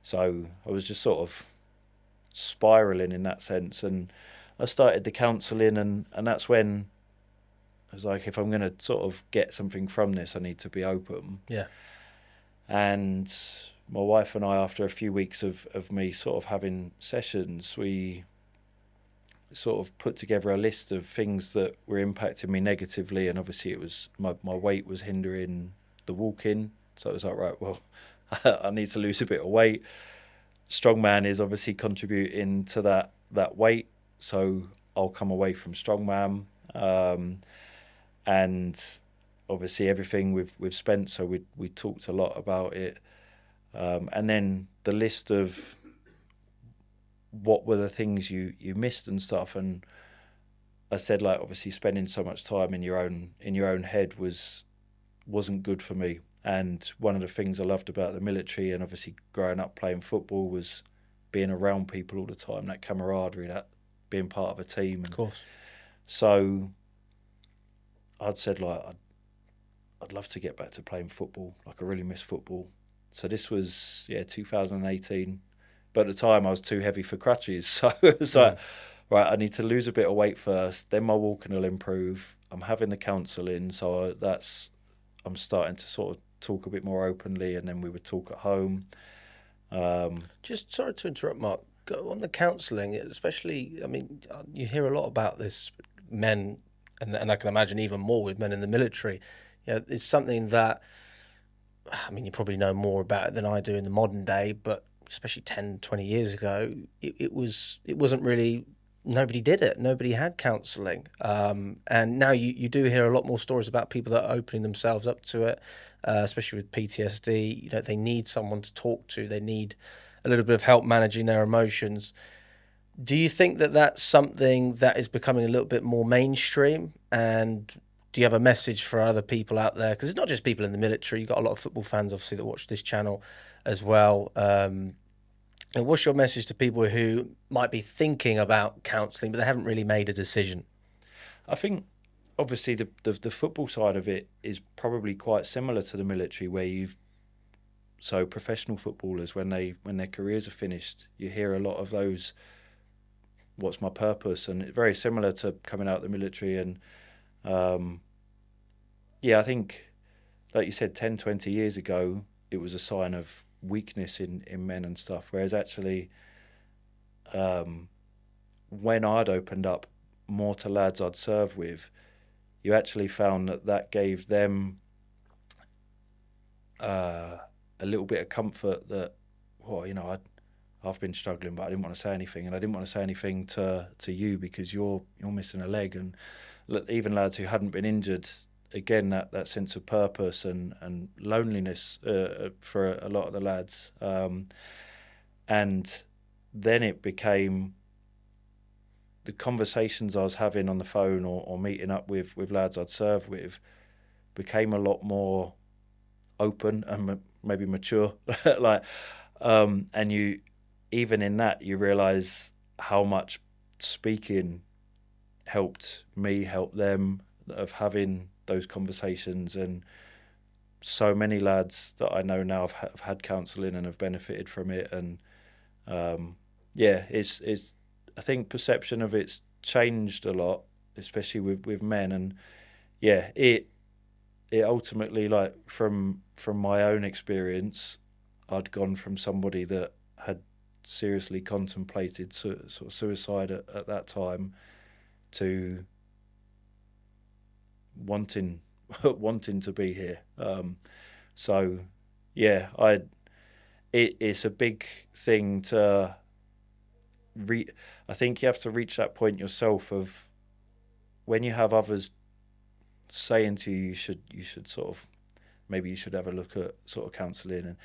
So I was just sort of spiraling in that sense, and I started the counselling, and that's when I was like, if I'm going to sort of get something from this, I need to be open. Yeah. And my wife and I, after a few weeks of me sort of having sessions, we sort of put together a list of things that were impacting me negatively. And obviously it was my weight was hindering the walking. So it was like, right, well, I need to lose a bit of weight. Strongman is obviously contributing to that weight. So I'll come away from strongman. And obviously everything with Spence, so we talked a lot about it. And then the list of what were the things you missed and stuff. And I said, like, obviously spending so much time in your own head wasn't good for me. And one of the things I loved about the military and obviously growing up playing football was being around people all the time, that camaraderie, that being part of a team. Of course. So I'd said like I'd love to get back to playing football. Like I really miss football. So this was 2018, but at the time I was too heavy for crutches. So it was like, right, I need to lose a bit of weight first, then my walking will improve. I'm having the counselling, so I'm starting to sort of talk a bit more openly, and then we would talk at home. Just sorry to interrupt, Mark. Go on the counselling, especially. I mean, you hear a lot about this, men, and I can imagine even more with men in the military. It's something that, I mean, you probably know more about it than I do in the modern day, but especially 10, 20 years ago, it wasn't really, nobody did it. Nobody had counselling. And now you do hear a lot more stories about people that are opening themselves up to it, especially with PTSD. They need someone to talk to. They need a little bit of help managing their emotions. Do you think that that's something that is becoming a little bit more mainstream? And do you have a message for other people out there? Because it's not just people in the military. You've got a lot of football fans, obviously, that watch this channel as well. And what's your message to people who might be thinking about counselling, but they haven't really made a decision? I think obviously the football side of it is probably quite similar to the military, where so professional footballers, when their careers are finished, you hear a lot of those, what's my purpose? And it's very similar to coming out of the military. And I think, like you said, 10, 20 years ago, it was a sign of weakness in men and stuff. Whereas actually, when I'd opened up more to lads I'd served with, you actually found that gave them a little bit of comfort that, I've been struggling, but I didn't want to say anything, and I didn't want to say anything to you because you're missing a leg. And even lads who hadn't been injured, again, that sense of purpose and loneliness for a lot of the lads. And then it became the conversations I was having on the phone or meeting up with lads I'd served with became a lot more open and maybe mature. And you, even in that, you realise how much speaking helped me, help them, of having those conversations. And so many lads that I know now have had counselling and have benefited from it. And it's I think perception of it's changed a lot, especially with men. And it ultimately, like from my own experience, I'd gone from somebody that had seriously contemplated sort of suicide at that time to wanting to be here. It's a big thing to I think you have to reach that point yourself of when you have others saying to you should sort of, maybe you should have a look at sort of counselling,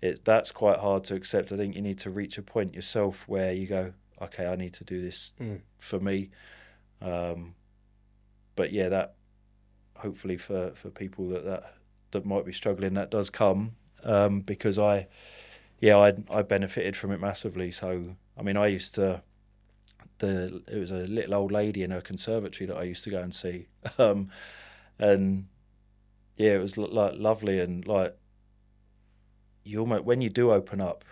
and that's quite hard to accept. I think you need to reach a point yourself where you go, okay, I need to do this for me. But that hopefully for people that might be struggling, that does come, because I benefited from it massively. So I mean, it was a little old lady in her conservatory that I used to go and see, and it was like lovely. And like, you almost, when you do open up,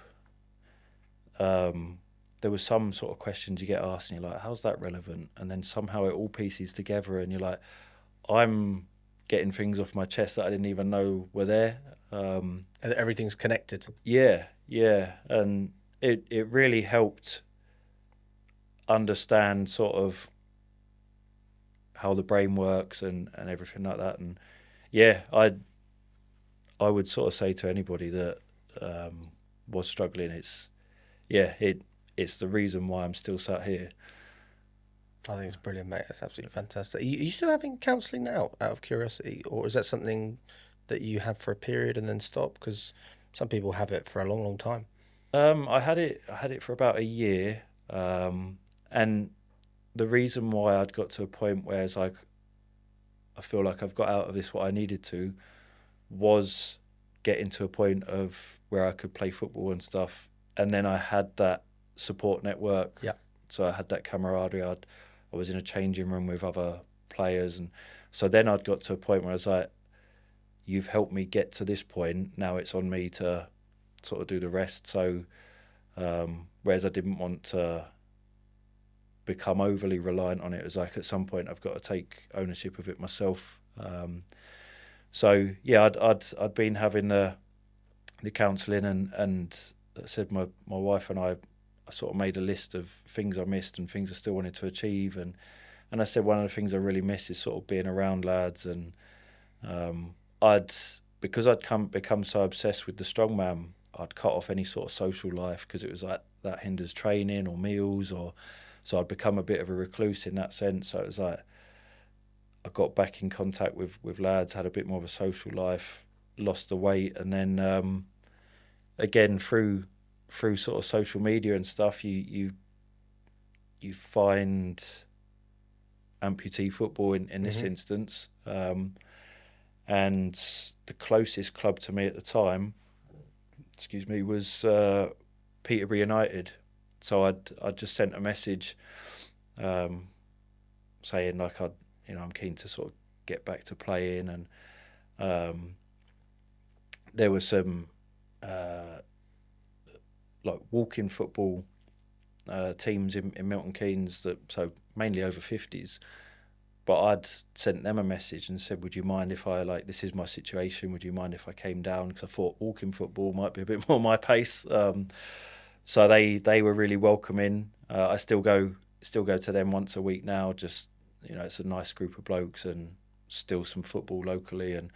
there was some sort of questions you get asked and you're like, how's that relevant? And then somehow it all pieces together and you're like, I'm getting things off my chest that I didn't even know were there. Everything's connected. Yeah. And it really helped understand sort of how the brain works and everything like that. And I would sort of say to anybody that was struggling, it's the reason why I'm still sat here. I think it's brilliant, mate. That's absolutely fantastic. Are you still having counselling now, out of curiosity, or is that something that you have for a period and then stop? Because some people have it for a long, long time. I had it for about a year, and the reason why I'd got to a point where it's like, I feel like I've got out of this what I needed to, was getting to a point of where I could play football and stuff, and then I had that support network. Yeah. So I had that camaraderie. I was in a changing room with other players. And so then I'd got to a point where I was like, you've helped me get to this point. Now it's on me to sort of do the rest. So whereas I didn't want to become overly reliant on it, it was like at some point I've got to take ownership of it myself. So yeah, I'd been having the counselling, and I said my wife and I sort of made a list of things I missed and things I still wanted to achieve, and I said one of the things I really miss is sort of being around lads, and because I'd become so obsessed with the strongman, I'd cut off any sort of social life because it was like that hinders training or meals, or so I'd become a bit of a recluse in that sense. So it was like I got back in contact with lads, had a bit more of a social life, lost the weight, and then again through sort of social media and stuff, you find amputee football in this instance, and the closest club to me at the time, was Peterborough United. So I'd just sent a message saying like I'm keen to sort of get back to playing, and there was some like walking football teams in Milton Keynes, so mainly over 50s. But I'd sent them a message and said, would you mind if this is my situation, would you mind if I came down? Because I thought walking football might be a bit more my pace. So they were really welcoming. I still go to them once a week now. Just, it's a nice group of blokes and still some football locally. And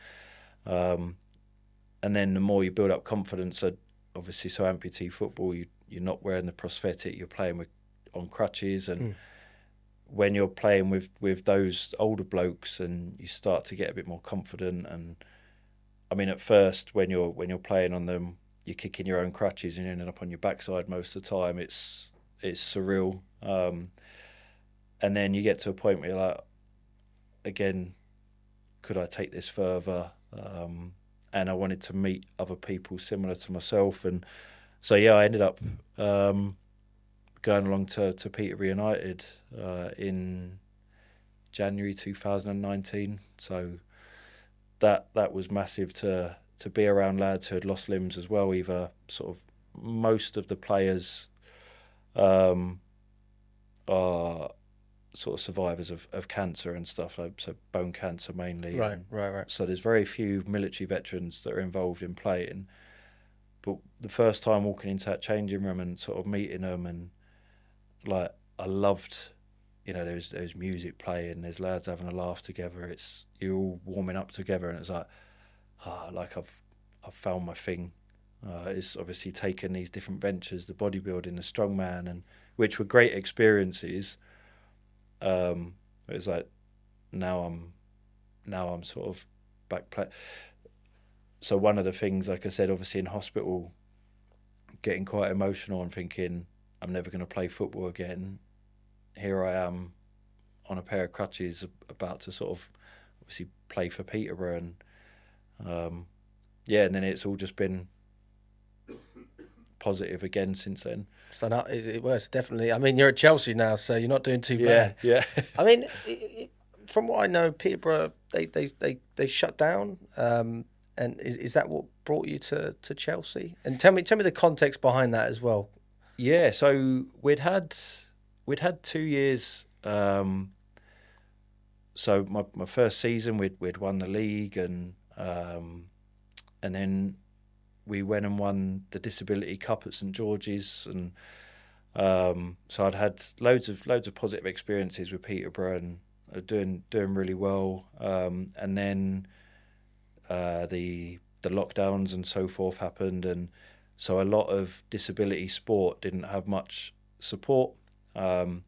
then the more you build up confidence, obviously, so amputee football, you're not wearing the prosthetic, you're playing on crutches, and when you're playing with those older blokes, and you start to get a bit more confident. And I mean, at first when you're playing on them, you're kicking your own crutches and you're ending up on your backside most of the time. It's surreal. And then you get to a point where you're like, again, could I take this further? And I wanted to meet other people similar to myself. And so, yeah, I ended up going along to Peterborough United in January 2019. So that was massive to be around lads who had lost limbs as well. Either sort of most of the players are sort of survivors of cancer and stuff, so bone cancer mainly. Right. So there's very few military veterans that are involved in playing. But the first time walking into that changing room and sort of meeting them, and like I loved, there's music playing, there's lads having a laugh together. You're all warming up together, and it's like, I've found my thing. It's obviously taken these different ventures, the bodybuilding, the strongman, and which were great experiences. It was like now I'm sort of back play. So one of the things, like I said, obviously in hospital, getting quite emotional and thinking I'm never going to play football again. Here I am on a pair of crutches, about to sort of obviously play for Peterborough, and and then it's all just been positive again since then. So now it was definitely. I mean, you're at Chelsea now, so you're not doing too bad. Yeah. I mean, from what I know, Peterborough they shut down. And is that what brought you to Chelsea? And tell me the context behind that as well. Yeah, so we'd had 2 years. So my first season, we'd won the league, and then we went and won the Disability Cup at St George's, and so I'd had loads of positive experiences with Peterborough, and doing really well. And then the lockdowns and so forth happened, and so a lot of disability sport didn't have much support. And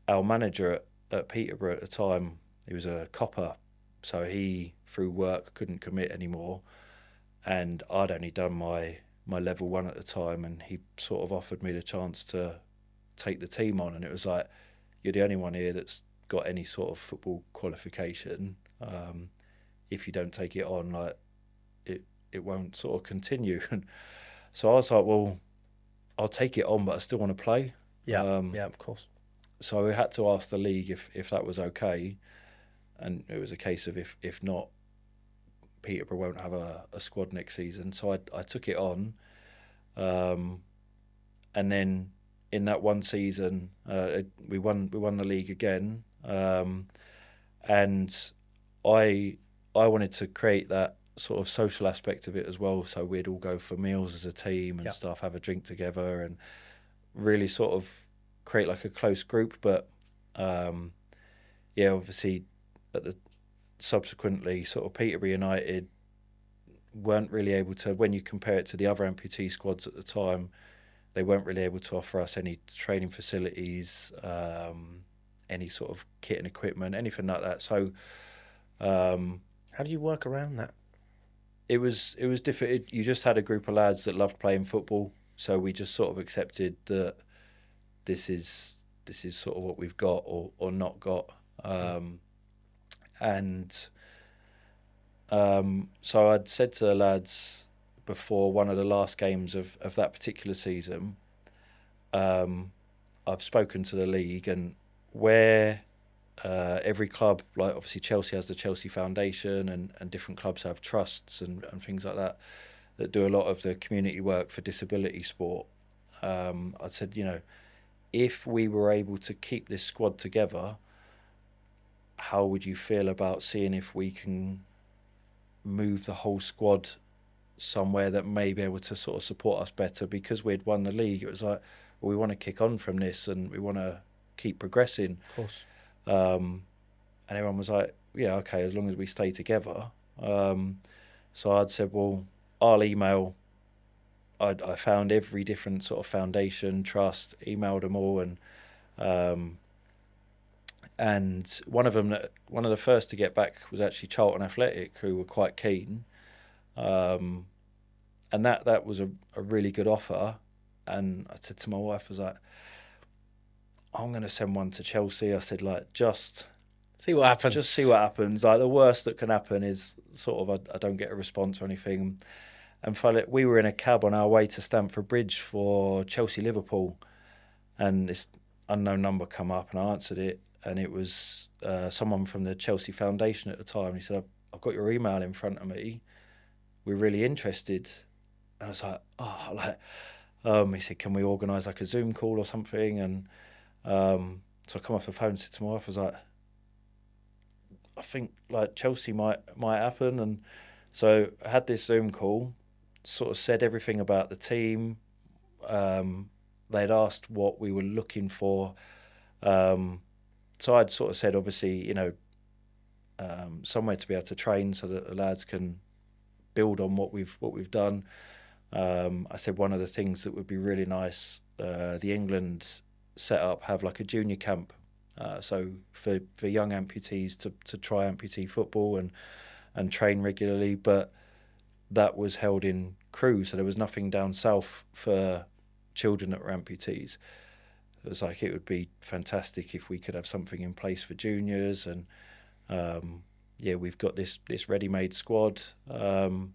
our manager at Peterborough at the time, he was a copper, so he through work couldn't commit anymore, and I'd only done my level 1 at the time, and he sort of offered me the chance to take the team on, and it was like, you're the only one here that's got any sort of football qualification. If you don't take it on, like it won't sort of continue. So I was like, well, I'll take it on, but I still want to play. Yeah, of course. so we had to ask the league if that was okay, and it was a case of if not, Peterborough won't have a squad next season. So I took it on, and then in that one season, we won the league again, and I wanted to create that sort of social aspect of it as well. So we'd all go for meals as a team and stuff, have a drink together, and really sort of create like a close group. But obviously subsequently sort of Peterborough United weren't really able to, when you compare it to the other amputee squads at the time, they weren't really able to offer us any training facilities, any sort of kit and equipment, anything like that. So how do you work around that? It was difficult. You just had a group of lads that loved playing football, so we just sort of accepted that this is sort of what we've got or not got. So I'd said to the lads before one of the last games of that particular season, I've spoken to the league, and where every club, like obviously Chelsea has the Chelsea Foundation, and different clubs have trusts and things like that do a lot of the community work for disability sport. I said, if we were able to keep this squad together, how would you feel about seeing if we can move the whole squad somewhere that may be able to sort of support us better? Because we'd won the league, it was like, well, we want to kick on from this and we want to keep progressing. Of course. And everyone was like, yeah, okay, as long as we stay together. So I'd said, well, I'll email. I found every different sort of foundation, trust, emailed them all, and one of the first to get back was actually Charlton Athletic, who were quite keen, and that was a really good offer. And I said to my wife, I was like, I'm going to send one to Chelsea. I said, like, just see what happens. Just see what happens. Like, the worst that can happen is sort of I don't get a response or anything. And we were in a cab on our way to Stamford Bridge for Chelsea-Liverpool, and this unknown number come up, and I answered it, and it was someone from the Chelsea Foundation at the time. He said, I've got your email in front of me. We're really interested. And I was like, he said, can we organise like a Zoom call or something? And so I come off the phone and said to my wife, I was like, I think like Chelsea might happen. And so I had this Zoom call, sort of said everything about the team. They'd asked what we were looking for. So I'd sort of said, obviously, somewhere to be able to train so that the lads can build on what we've done. I said one of the things that would be really nice, the England setup have like a junior camp, so for young amputees to try amputee football and train regularly, but that was held in Crewe, so there was nothing down south for children that were amputees. It was like, it would be fantastic if we could have something in place for juniors, and we've got this ready-made squad, and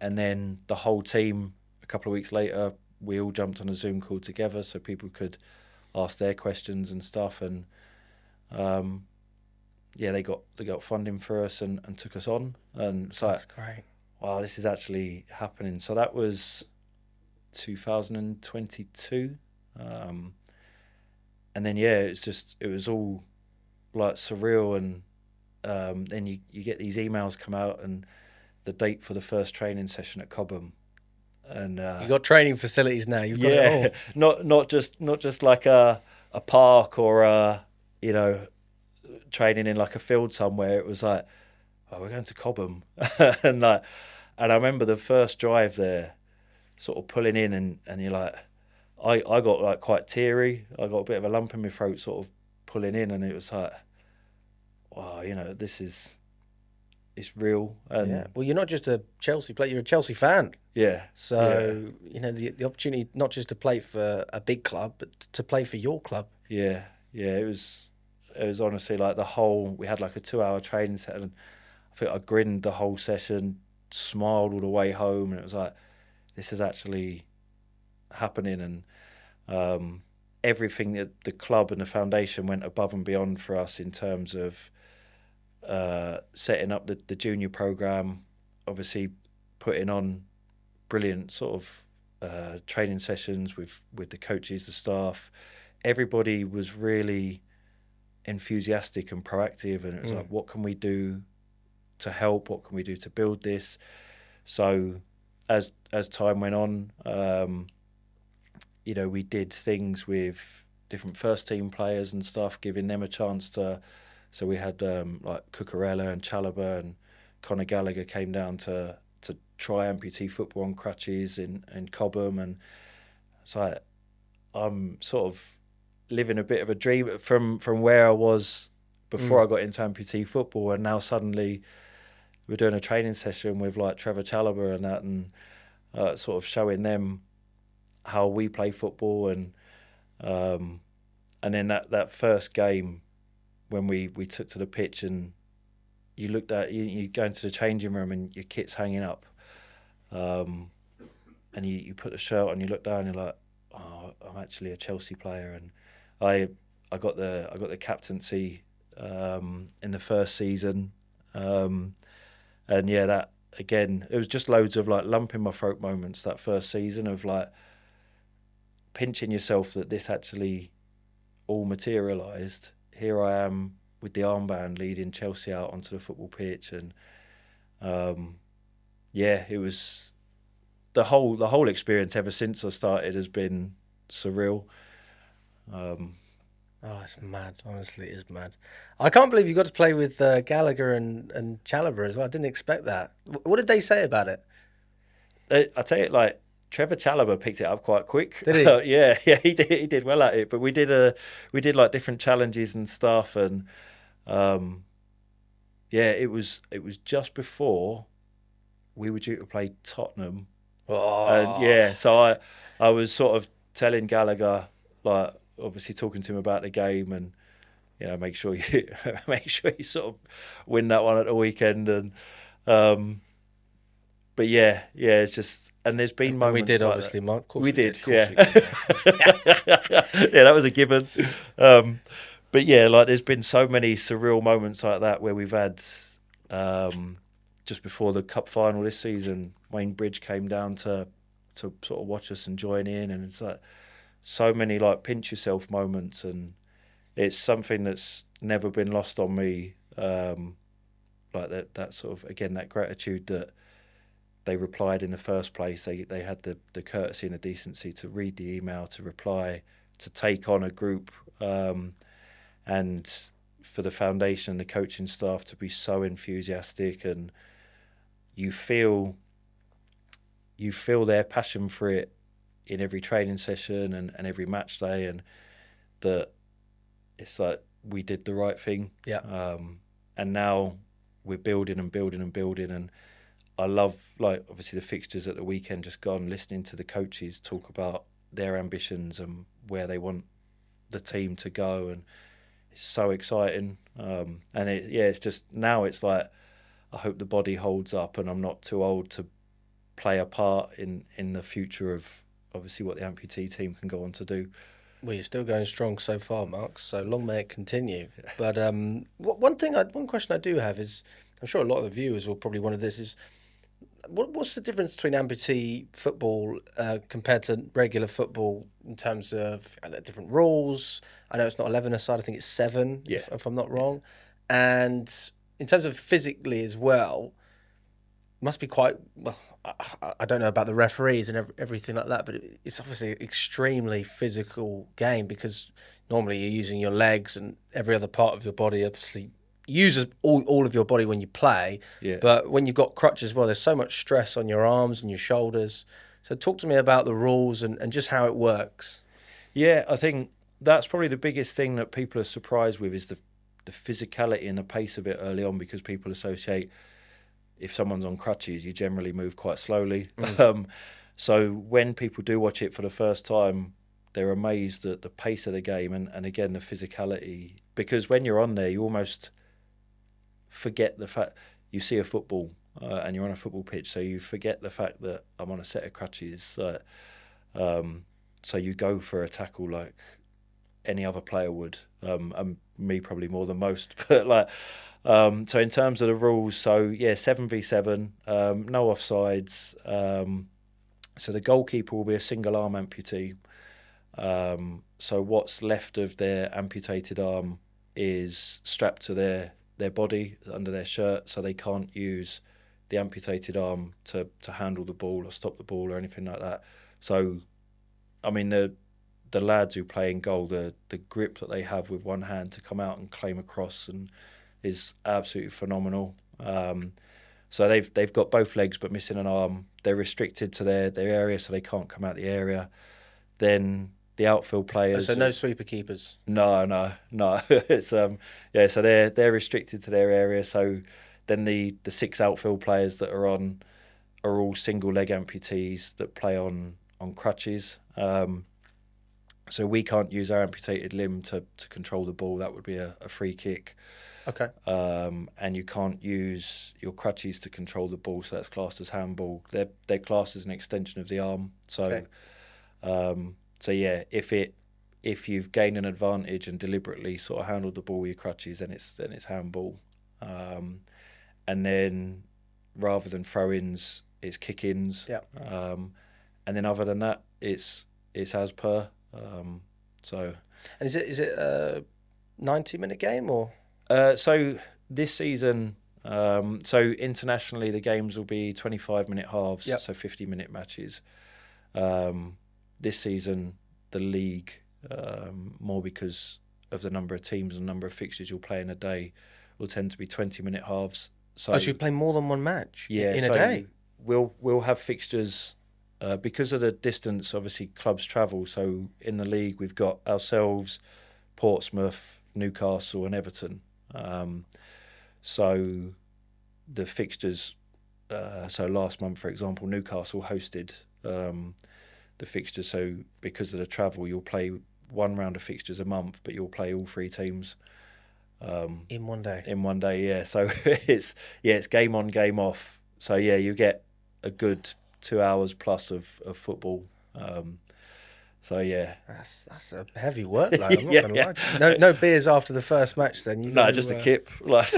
then the whole team, a couple of weeks later, we all jumped on a Zoom call together so people could ask their questions and stuff, and they got funding for us and took us on, and so that's great. Wow, this is actually happening. So that was 2022, and then it was all like surreal, and then you get these emails come out and the date for the first training session at Cobham. And you got training facilities now. You've got it all. not just like a park or training in like a field somewhere. It was like, oh, we're going to Cobham, and I remember the first drive there, sort of pulling in, and you're like, I got like quite teary. I got a bit of a lump in my throat, sort of pulling in, and it was like, wow, it's real. And yeah. Well, you're not just a Chelsea player; you're a Chelsea fan. Yeah. So the opportunity not just to play for a big club, but to play for your club. Yeah. It was honestly like we had like a 2-hour training set, and I think I grinned the whole session, smiled all the way home, and it was like, this is actually happening. And everything that the club and the foundation went above and beyond for us in terms of setting up the junior program, obviously putting on brilliant sort of training sessions with the coaches, the staff. Everybody was really enthusiastic and proactive, and it was like, what can we do to help? What can we do to build this? So as time went on, we did things with different first team players and stuff, giving them a chance to. So we had like Cucurella and Chalobah and Conor Gallagher came down to try amputee football on crutches in Cobham, and so I'm sort of living a bit of a dream from where I was before I got into amputee football, and now suddenly we're doing a training session with like Cver Xchange and that, and sort of showing them how we play football, and then that first game when we took to the pitch and you looked at you go into the changing room and your kit's hanging up, and you put the shirt on, you look down and you're like, oh, I'm actually a Chelsea player, and I got the captaincy in the first season, and yeah, that again, it was just loads of like lump in my throat moments that first season of like pinching yourself that this actually all materialised. Here I am with the armband leading Chelsea out onto the football pitch, and it was the whole experience ever since I started has been surreal. Oh, it's mad. Honestly, it is mad. I can't believe you got to play with Gallagher and Chalobah as well. I didn't expect that. What did they say about it? I tell you, like, Cver Xchange picked it up quite quick. Did he? Yeah, he did well at it. But we did like different challenges and stuff, and it was just before we were due to play Tottenham. Oh. And yeah, so I was sort of telling Gallagher, like, obviously talking to him about the game, and make sure you sort of win that one at the weekend, and but yeah, it's just, and there's been moments. We did, like obviously, that. Mark. Of course we did. Yeah. Yeah, that was a given. But yeah, like there's been so many surreal moments like that where we've had, just before the cup final this season, Wayne Bridge came down to sort of watch us and join in, and it's like so many like pinch yourself moments, and it's something that's never been lost on me. Like that sort of, again, that gratitude that they replied in the first place. They had the courtesy and the decency to read the email, to reply, to take on a group, and for the foundation and the coaching staff to be so enthusiastic, and you feel their passion for it in every training session and every match day, and that it's like we did the right thing. Yeah. And now we're building and building and building, and I love, like, obviously the fixtures at the weekend just gone, listening to the coaches talk about their ambitions and where they want the team to go, and it's so exciting. And it's just, now it's like, I hope the body holds up and I'm not too old to play a part in the future of obviously what the amputee team can go on to do. Well, you're still going strong so far, Mark, so long may it continue. But one question I do have is, I'm sure a lot of the viewers will probably wonder this, is what's the difference between amputee football compared to regular football in terms of different rules? I know it's not 11-a-side, I think it's 7, if I'm not wrong. And in terms of physically as well, must be quite, well, I don't know about the referees and everything like that, but it's obviously an extremely physical game, because normally you're using your legs and every other part of your body obviously uses all of your body when you play. Yeah. But when you've got crutches as well, there's so much stress on your arms and your shoulders. So talk to me about the rules and just how it works. Yeah, I think that's probably the biggest thing that people are surprised with, is the physicality and the pace of it early on, because people associate, if someone's on crutches, you generally move quite slowly. So when people do watch it for the first time, they're amazed at the pace of the game and again, the physicality. Because when you're on there, you almost forget the fact you see a football and you're on a football pitch, so you forget the fact that I'm on a set of crutches. So you go for a tackle like any other player would, and me probably more than most. But like, so in terms of the rules, so yeah, 7v7, no offsides. So the goalkeeper will be a single arm amputee. So what's left of their amputated arm is strapped to their body under their shirt, so they can't use the amputated arm to handle the ball or stop the ball or anything like that. So, I mean, the lads who play in goal, the grip that they have with one hand to come out and claim a cross and is absolutely phenomenal. So they've got both legs but missing an arm. They're restricted to their area, so they can't come out the area. Then the outfield players. So no sweeper keepers. No. It's yeah. So they're restricted to their area. So then the 6 outfield players that are on are all single leg amputees that play on crutches. So we can't use our amputated limb to control the ball. That would be a free kick. Okay. And you can't use your crutches to control the ball, so that's classed as handball. They're classed as an extension of the arm. So, okay. So yeah, if you've gained an advantage and deliberately sort of handled the ball with your crutches, then it's handball. And then rather than throw-ins, it's kick-ins. Yeah. And then other than that, it's as per. So. And is it a 90-minute game or? So this season, so internationally the games will be 25-minute halves, yep. So 50-minute matches. This season, the league, more because of the number of teams and number of fixtures you'll play in a day, will tend to be 20-minute halves. So you play more than one match in so a day? We'll have fixtures because of the distance. Obviously, clubs travel. So in the league, we've got ourselves, Portsmouth, Newcastle, and Everton. So the fixtures. So last month, for example, Newcastle hosted the fixtures. So because of the travel, you'll play one round of fixtures a month, but you'll play all 3 teams in one day. In one day, yeah. So it's game on, game off. So yeah, you get a good 2 hours plus of football. So yeah, that's a heavy workload. I'm not going to lie. No beers after the first match. Then no, just a kip. Because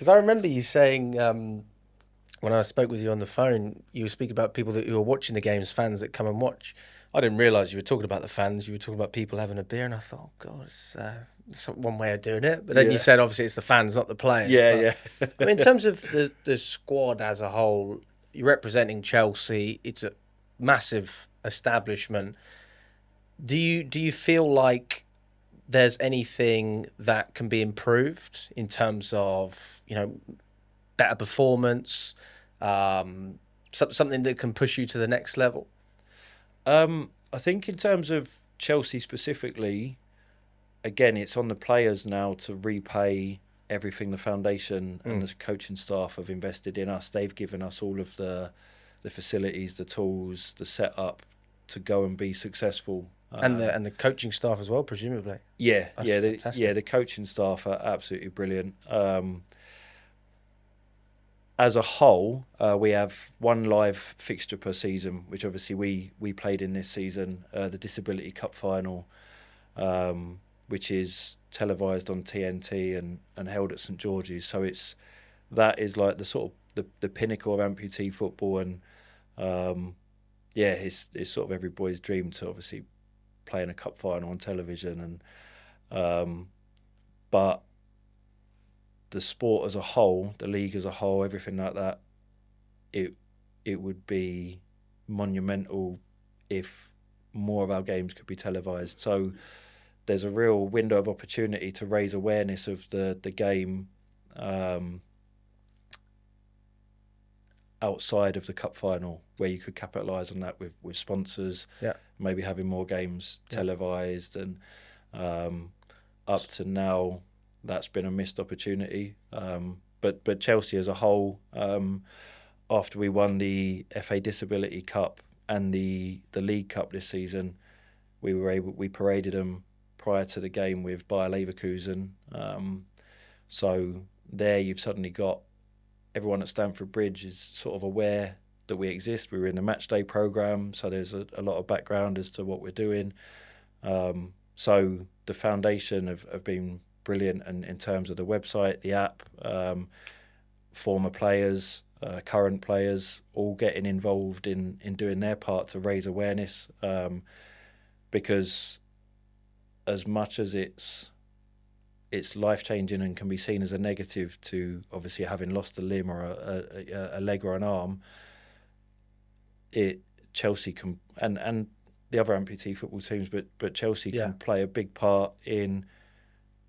I remember you saying when I spoke with you on the phone, you were speaking about people who are watching the games, fans that come and watch. I didn't realise you were talking about the fans. You were talking about people having a beer, and I thought, oh God, it's one way of doing it. But then you said, obviously, it's the fans, not the players. Yeah. I mean, in terms of the squad as a whole, you're representing Chelsea. It's a massive establishment. Do you feel like there's anything that can be improved in terms of, better performance, something that can push you to the next level? I think in terms of Chelsea specifically, again, it's on the players now to repay everything the foundation and the coaching staff have invested in us. They've given us all of the facilities, the tools, the setup to go and be successful. And the coaching staff as well, presumably. The coaching staff are absolutely brilliant. As a whole, we have 1 live fixture per season, which obviously we played in this season, the Disability Cup final, which is televised on TNT and held at St George's. So that is like the sort of the pinnacle of amputee football, and it's sort of every boy's dream to obviously play in a cup final on television, and but the sport as a whole, the league as a whole, everything like that, it would be monumental if more of our games could be televised. So there's a real window of opportunity to raise awareness of the game outside of the cup final, where you could capitalise on that with sponsors, maybe having more games televised, and up to now, that's been a missed opportunity. But Chelsea as a whole, after we won the FA Disability Cup and the League Cup this season, we paraded them prior to the game with Bayer Leverkusen. So there you've suddenly got everyone at Stamford Bridge is sort of aware that we exist. We were in the match day programme, so there's a lot of background as to what we're doing. So the foundation have been brilliant, and in terms of the website, the app, former players, current players, all getting involved in doing their part to raise awareness, because as much as it's life-changing and can be seen as a negative to obviously having lost a limb or a leg or an arm, Chelsea can, and the other amputee football teams, but Chelsea can play a big part in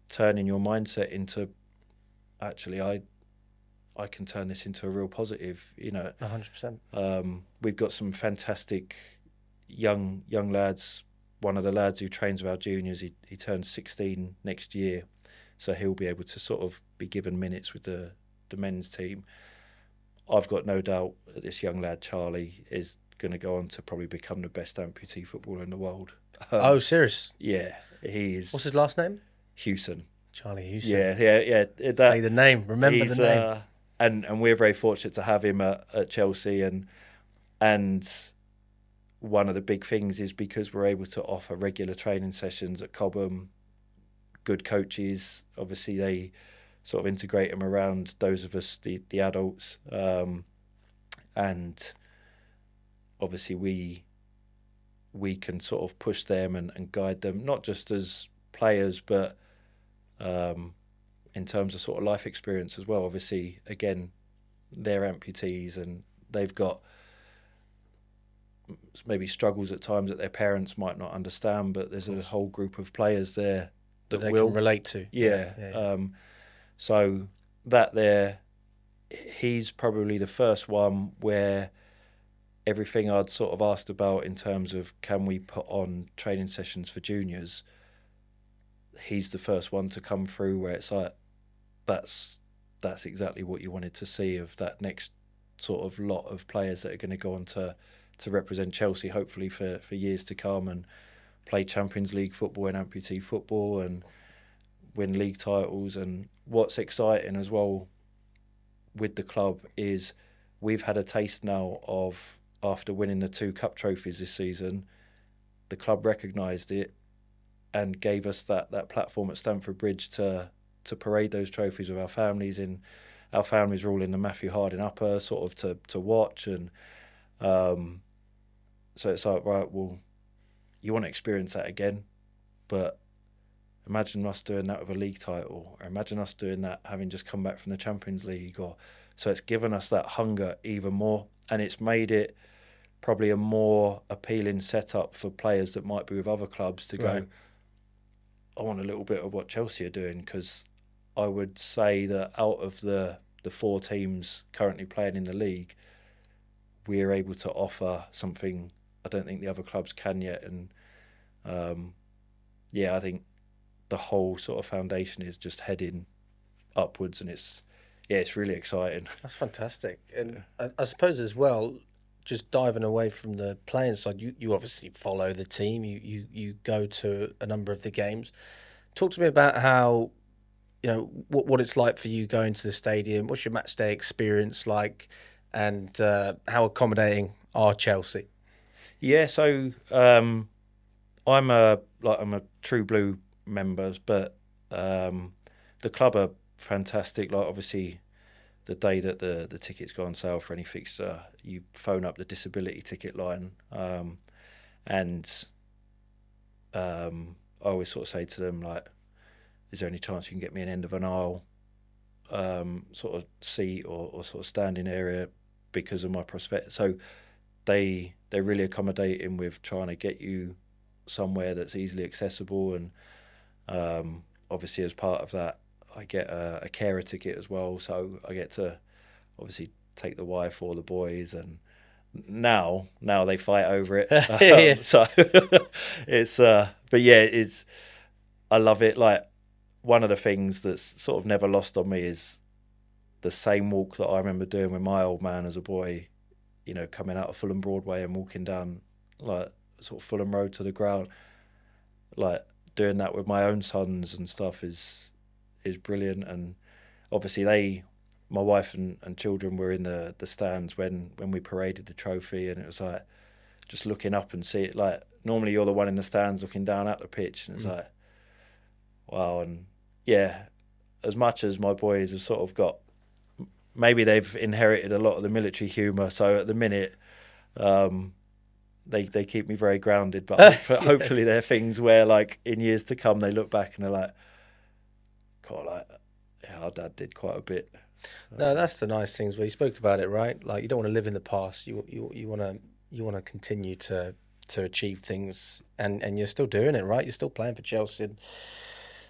turning your mindset into, actually, I can turn this into a real positive, 100%. We've got some fantastic young lads. One of the lads who trains with our juniors, he turns 16 next year, so he'll be able to sort of be given minutes with the men's team. I've got no doubt that this young lad, Charlie, is going to go on to probably become the best amputee footballer in the world. Oh, serious? Yeah, he's... What's his last name? Hewson. Charlie Hewson. Yeah. Say the name. Remember the name. And we're very fortunate to have him at Chelsea, and one of the big things is because we're able to offer regular training sessions at Cobham. Good coaches, obviously they sort of integrate them around those of us, the adults, and obviously we can sort of push them and guide them, not just as players, but in terms of sort of life experience as well. Obviously, again, they're amputees and they've got maybe struggles at times that their parents might not understand, but there's a whole group of players there that they will can relate to. Yeah. So that there, he's probably the first one where everything I'd sort of asked about in terms of can we put on training sessions for juniors, he's the first one to come through where it's like, that's exactly what you wanted to see, of that next sort of lot of players that are going to go on to represent Chelsea, hopefully for years to come, and play Champions League football and amputee football and win league titles. And what's exciting as well with the club is we've had a taste now of, after winning the 2 cup trophies this season, the club recognised it and gave us that platform at Stamford Bridge to parade those trophies with our families in. Our families are all in the Matthew Harding Upper sort of to watch, and so it's like, right, well, you want to experience that again, but imagine us doing that with a league title, or imagine us doing that having just come back from the Champions League, or so it's given us that hunger even more, and it's made it probably a more appealing setup for players that might be with other clubs to go, I want a little bit of what Chelsea are doing, because I would say that out of the 4 teams currently playing in the league, we're able to offer something I don't think the other clubs can yet. And I think the whole sort of foundation is just heading upwards, and it's really exciting. That's fantastic. And I suppose as well, just diving away from the playing side, you obviously follow the team, you go to a number of the games. Talk to me about how, what it's like for you going to the stadium. What's your match day experience like, and how accommodating are Chelsea? Yeah, so I'm a true blue member, but the club are fantastic. Like, obviously, the day that the tickets go on sale for any fixture, you phone up the disability ticket line, and I always sort of say to them, like, is there any chance you can get me an end of an aisle sort of seat or sort of standing area because of my prospect? So they're really accommodating with trying to get you somewhere that's easily accessible, and obviously as part of that I get a carer ticket as well, so I get to obviously take the wife or the boys, and now they fight over it. Yes. So it's but yeah, I love it. Like, one of the things that's sort of never lost on me is the same walk that I remember doing with my old man as a boy, coming out of Fulham Broadway and walking down like sort of Fulham Road to the ground. Like, doing that with my own sons and stuff is brilliant. And obviously my wife and children were in the stands when we paraded the trophy, and it was like just looking up and see it. Like normally you're the one in the stands looking down at the pitch, and it's like, wow. And yeah, as much as my boys have sort of got, maybe they've inherited a lot of the military humour. So at the minute, they keep me very grounded. But hopefully they're things where, like, in years to come, they look back and they're like, God, like, yeah, our dad did quite a bit. No, that's the nice things where you spoke about it, right? Like, you don't want to live in the past. You want to continue to achieve things, and you're still doing it, right? You're still playing for Chelsea. And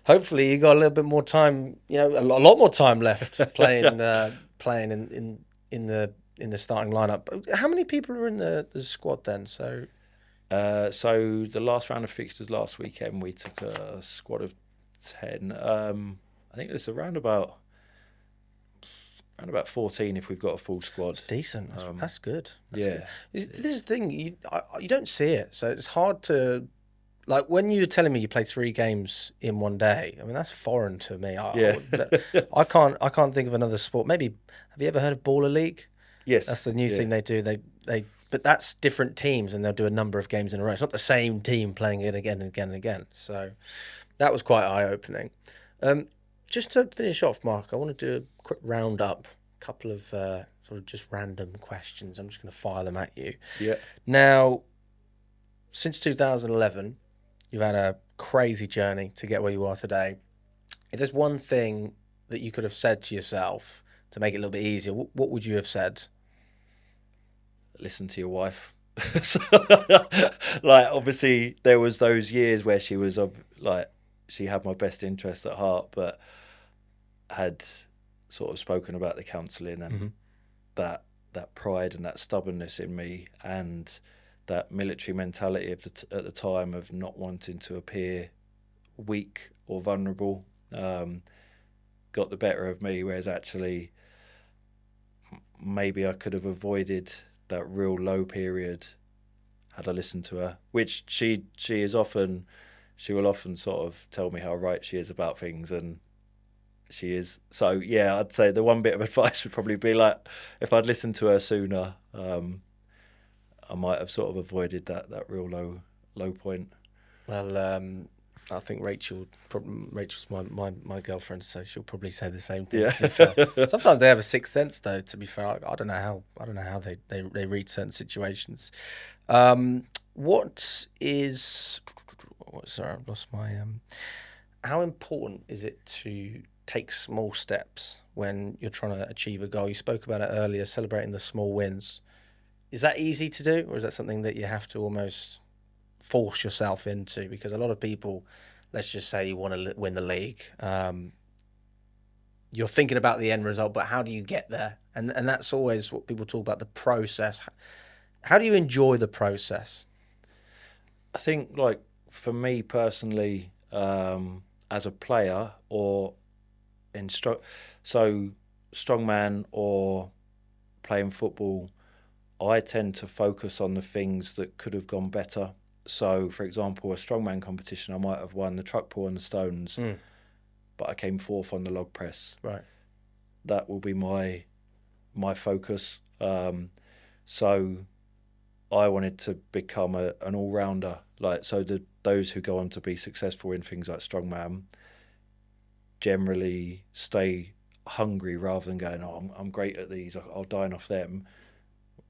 hopefully, you got a little bit more time. You know, a lot more time left playing in the starting lineup. How many people are in the squad then? So the last round of fixtures last weekend, we took a squad of 10. I think it's around about 14 if we've got a full squad. It's decent. That's good. That's yeah. good. This is the thing, you don't see it, so it's hard to, like, when you were telling me you played 3 games in one day. I mean, that's foreign to me. I can't think of another sport. Maybe, have you ever heard of Baller League? Yes. That's the new thing they do. But that's different teams, and they'll do a number of games in a row. It's not the same team playing it again and again and again. So that was quite eye-opening. Just to finish off, Mark, I want to do a quick roundup, a couple of sort of just random questions. I'm just going to fire them at you. Yeah. Now, since 2011, you've had a crazy journey to get where you are today. If there's one thing that you could have said to yourself to make it a little bit easier, what would you have said? Listen to your wife. So, like, obviously, there was those years where she was like, she had my best interest at heart, but had sort of spoken about the counselling and that pride and that stubbornness in me, and that military mentality at the time of not wanting to appear weak or vulnerable, got the better of me. Whereas actually, maybe I could have avoided that real low period had I listened to her. Which she will often sort of tell me how right she is about things, and she is. So yeah, I'd say the one bit of advice would probably be, like, if I'd listened to her sooner, I might have sort of avoided that real low point. Well, I think Rachel's my girlfriend, so she'll probably say the same thing. Yeah. Sometimes they have a sixth sense, though. To be fair, I don't know how they read certain situations. Sorry, I've lost my. How important is it to take small steps when you're trying to achieve a goal? You spoke about it earlier, celebrating the small wins. Is that easy to do, or is that something that you have to almost force yourself into? Because a lot of people, let's just say you want to win the league, you're thinking about the end result, but how do you get there? And that's always what people talk about, the process. How do you enjoy the process? I think, like, for me personally, as a player or in strongman or playing football, I tend to focus on the things that could have gone better. So, for example, a strongman competition, I might have won the truck pull and the stones, but I came 4th on the log press. Right. That will be my focus. So I wanted to become an all-rounder. Like, so those who go on to be successful in things like strongman generally stay hungry rather than going, oh, I'm great at these, I'll dine off them.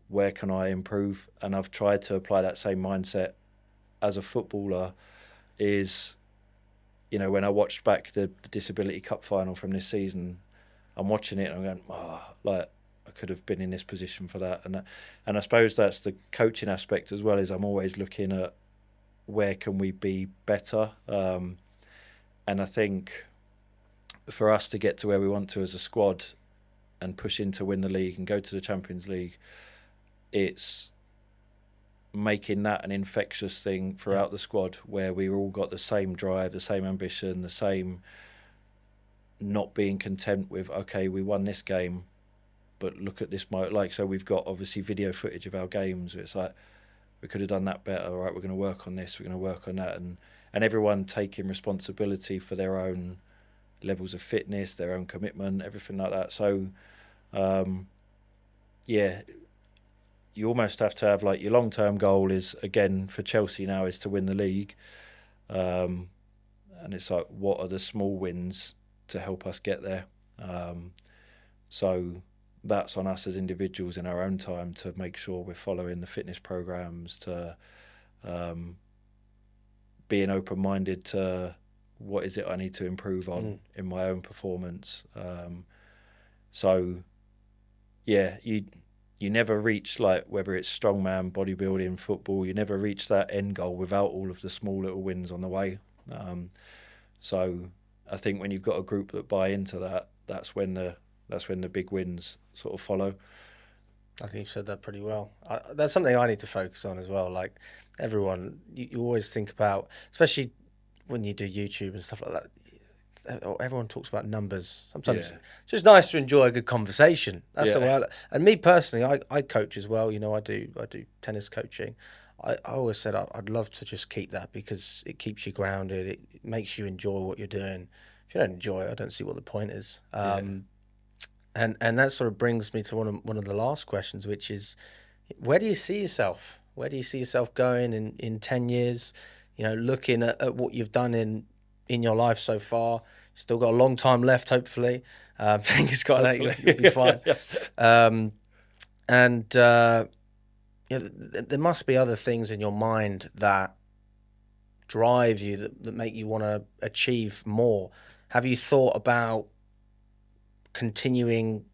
Where can I improve? And I've tried to apply that same mindset as a footballer. Is, you know, when I watched back the Disability Cup final from this season, I'm watching it and I'm going, oh, like, I could have been in this position for that. And I suppose that's the coaching aspect as well, is I'm always looking at where can we be better. And I think for us to get to where we want to as a squad and push in to win the league and go to the Champions League, it's making that an infectious thing throughout the squad, where we all got the same drive, the same ambition, the same not being content with, okay, we won this game, but look at this. Like, so we've got obviously video footage of our games. It's like, we could have done that better. All right, we're going to work on this, we're going to work on that. And everyone taking responsibility for their own levels of fitness, their own commitment, everything like that. So, yeah, you almost have to have like your long-term goal is, again, for Chelsea now, is to win the league. And it's like, what are the small wins to help us get there? So that's on us as individuals in our own time to make sure we're following the fitness programs, to being open-minded to what is it I need to improve on in my own performance. So yeah, you never reach, like, whether it's strongman, bodybuilding, football, you never reach that end goal without all of the small little wins on the way. So I think when you've got a group that buy into that, that's when the big wins sort of follow. I think you've said that pretty well. That's something I need to focus on as well. Like everyone, you always think about, especially when you do YouTube and stuff like that, everyone talks about numbers. Sometimes it's just nice to enjoy a good conversation. That's the way. And me personally, I coach as well. You know, I do tennis coaching. I always said I'd love to just keep that, because it keeps you grounded. It makes you enjoy what you're doing. If you don't enjoy it, I don't see what the point is. And that sort of brings me to one of the last questions, which is, where do you see yourself? Where do you see yourself going in 10 years? You know, looking at what you've done in your life so far. Still got a long time left, hopefully. Fingers crossed, you'll be fine. There must be other things in your mind that drive you, that make you want to achieve more. Have you thought about continuing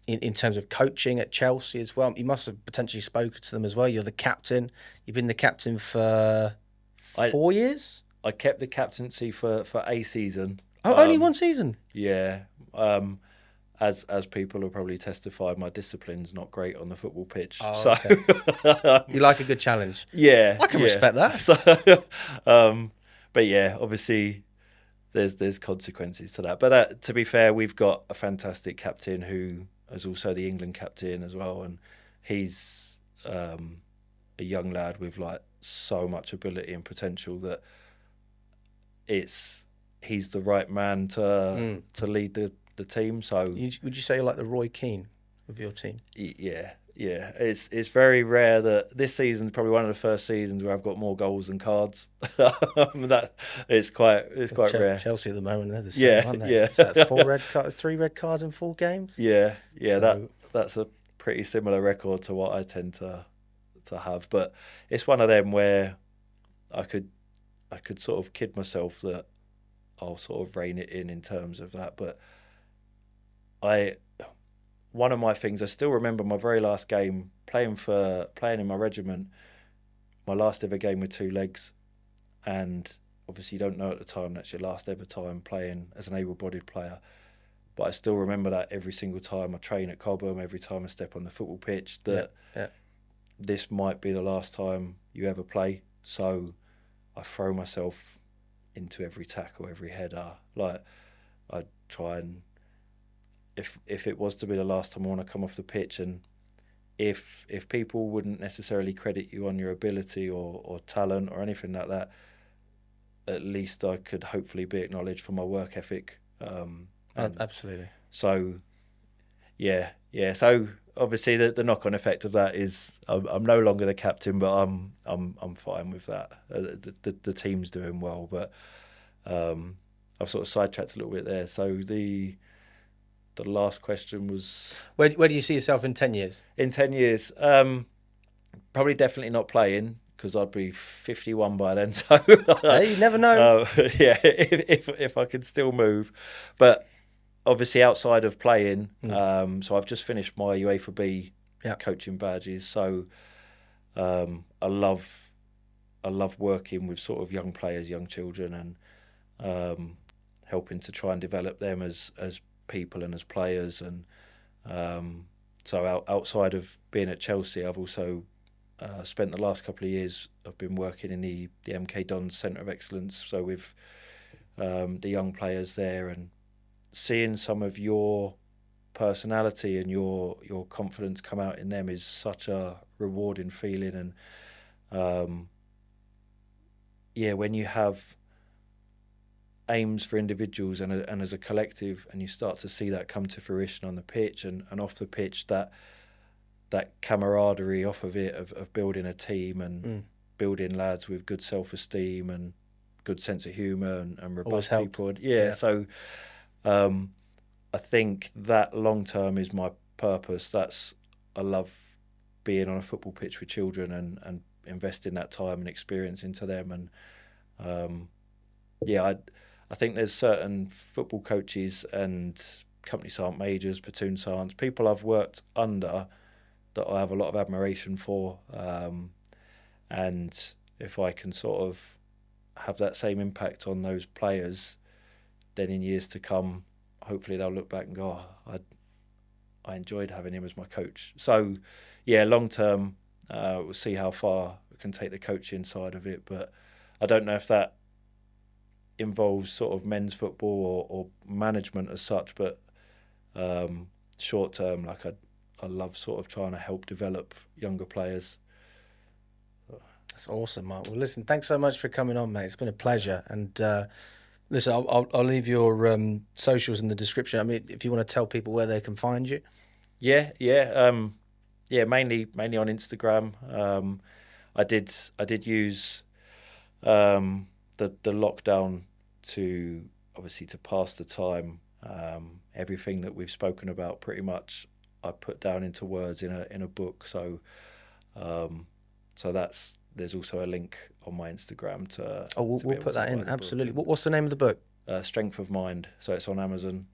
in terms of coaching at Chelsea as well? You must have potentially spoken to them as well. You're the captain. You've been the captain for 4 years? I kept the captaincy for a season. Oh, only one season? Yeah. As people will probably testify, my discipline's not great on the football pitch. Oh, so okay. You like a good challenge. Yeah. I can respect that. So, but yeah, obviously there's consequences to that. But to be fair, we've got a fantastic captain who is also the England captain as well, and he's a young lad with like so much ability and potential that he's the right man to lead the team. So would you say you're like the Roy Keane of your team? Yeah. It's very rare that this season's probably one of the first seasons where I've got more goals than cards. That it's quite rare. Chelsea at the moment, they're the same, aren't they? Yeah. That 3 red cards in 4 games. Yeah. So, that's a pretty similar record to what I tend to have. But it's one of them where I could sort of kid myself that I'll sort of rein it in terms of that. But one of my things, I still remember my very last game playing in my regiment, my last ever game with 2 legs. And obviously you don't know at the time that's your last ever time playing as an able-bodied player. But I still remember that every single time I train at Cobham, every time I step on the football pitch, that this might be the last time you ever play. So I throw myself into every tackle, every header. Like, I try and, if it was to be the last time, I want to come off the pitch, and if people wouldn't necessarily credit you on your ability or talent or anything like that, at least I could hopefully be acknowledged for my work ethic. Absolutely. So, yeah. So obviously the knock-on effect of that is I'm no longer the captain, but I'm fine with that. The team's doing well, but I've sort of sidetracked a little bit there. So the last question was, where do you see yourself in 10 years? In 10 years, probably definitely not playing, because I'd be 51 by then. So hey, you never know. Yeah, if I could still move, but obviously outside of playing, so I've just finished my UEFA B coaching badges. So I love working with sort of young players, young children, and helping to try and develop them as people and as players. And so outside of being at Chelsea, I've also spent the last couple of years, I've been working in the MK Dons Cver Exchange, so with the young players there, and seeing some of your personality and your confidence come out in them is such a rewarding feeling. And when you have aims for individuals and as a collective, and you start to see that come to fruition on the pitch and off the pitch, that that camaraderie off of it, of building a team and building lads with good self-esteem and good sense of humour and robust people. Yeah, so I think that long term is my purpose. I love being on a football pitch with children and investing that time and experience into them. And I think there's certain football coaches and company sergeant majors, platoon sergeants, people I've worked under that I have a lot of admiration for. And if I can sort of have that same impact on those players, then in years to come, hopefully they'll look back and go, oh, I enjoyed having him as my coach. So, yeah, long term, we'll see how far we can take the coaching side of it. But I don't know if that involves sort of men's football or management as such. But short term, like I love sort of trying to help develop younger players. That's awesome, Mark. Well, listen, thanks so much for coming on, mate. It's been a pleasure. And listen, I'll leave your socials in the description. I mean, if you want to tell people where they can find you. Yeah, mainly on Instagram. I did use the lockdown to obviously to pass the time. Everything that we've spoken about, pretty much, I put down into words in a book. So there's also a link on my Instagram to. Oh, we'll put that in. Absolutely. What's the name of the book? Strength of Mind. So it's on Amazon.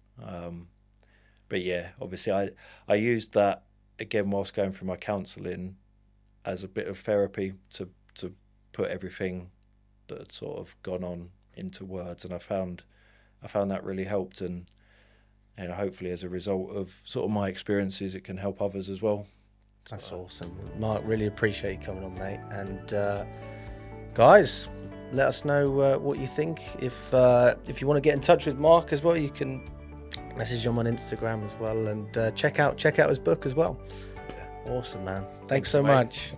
But yeah, obviously I used that again whilst going through my counselling as a bit of therapy to put everything that had sort of gone on into words, and I found that really helped, and hopefully as a result of sort of my experiences, it can help others as well. That's awesome, Mark. Really appreciate you coming on, mate. And guys, let us know what you think. If you want to get in touch with Mark as well, you can message him on Instagram as well, and check out his book as well. Yeah. Awesome, man. Thanks so much.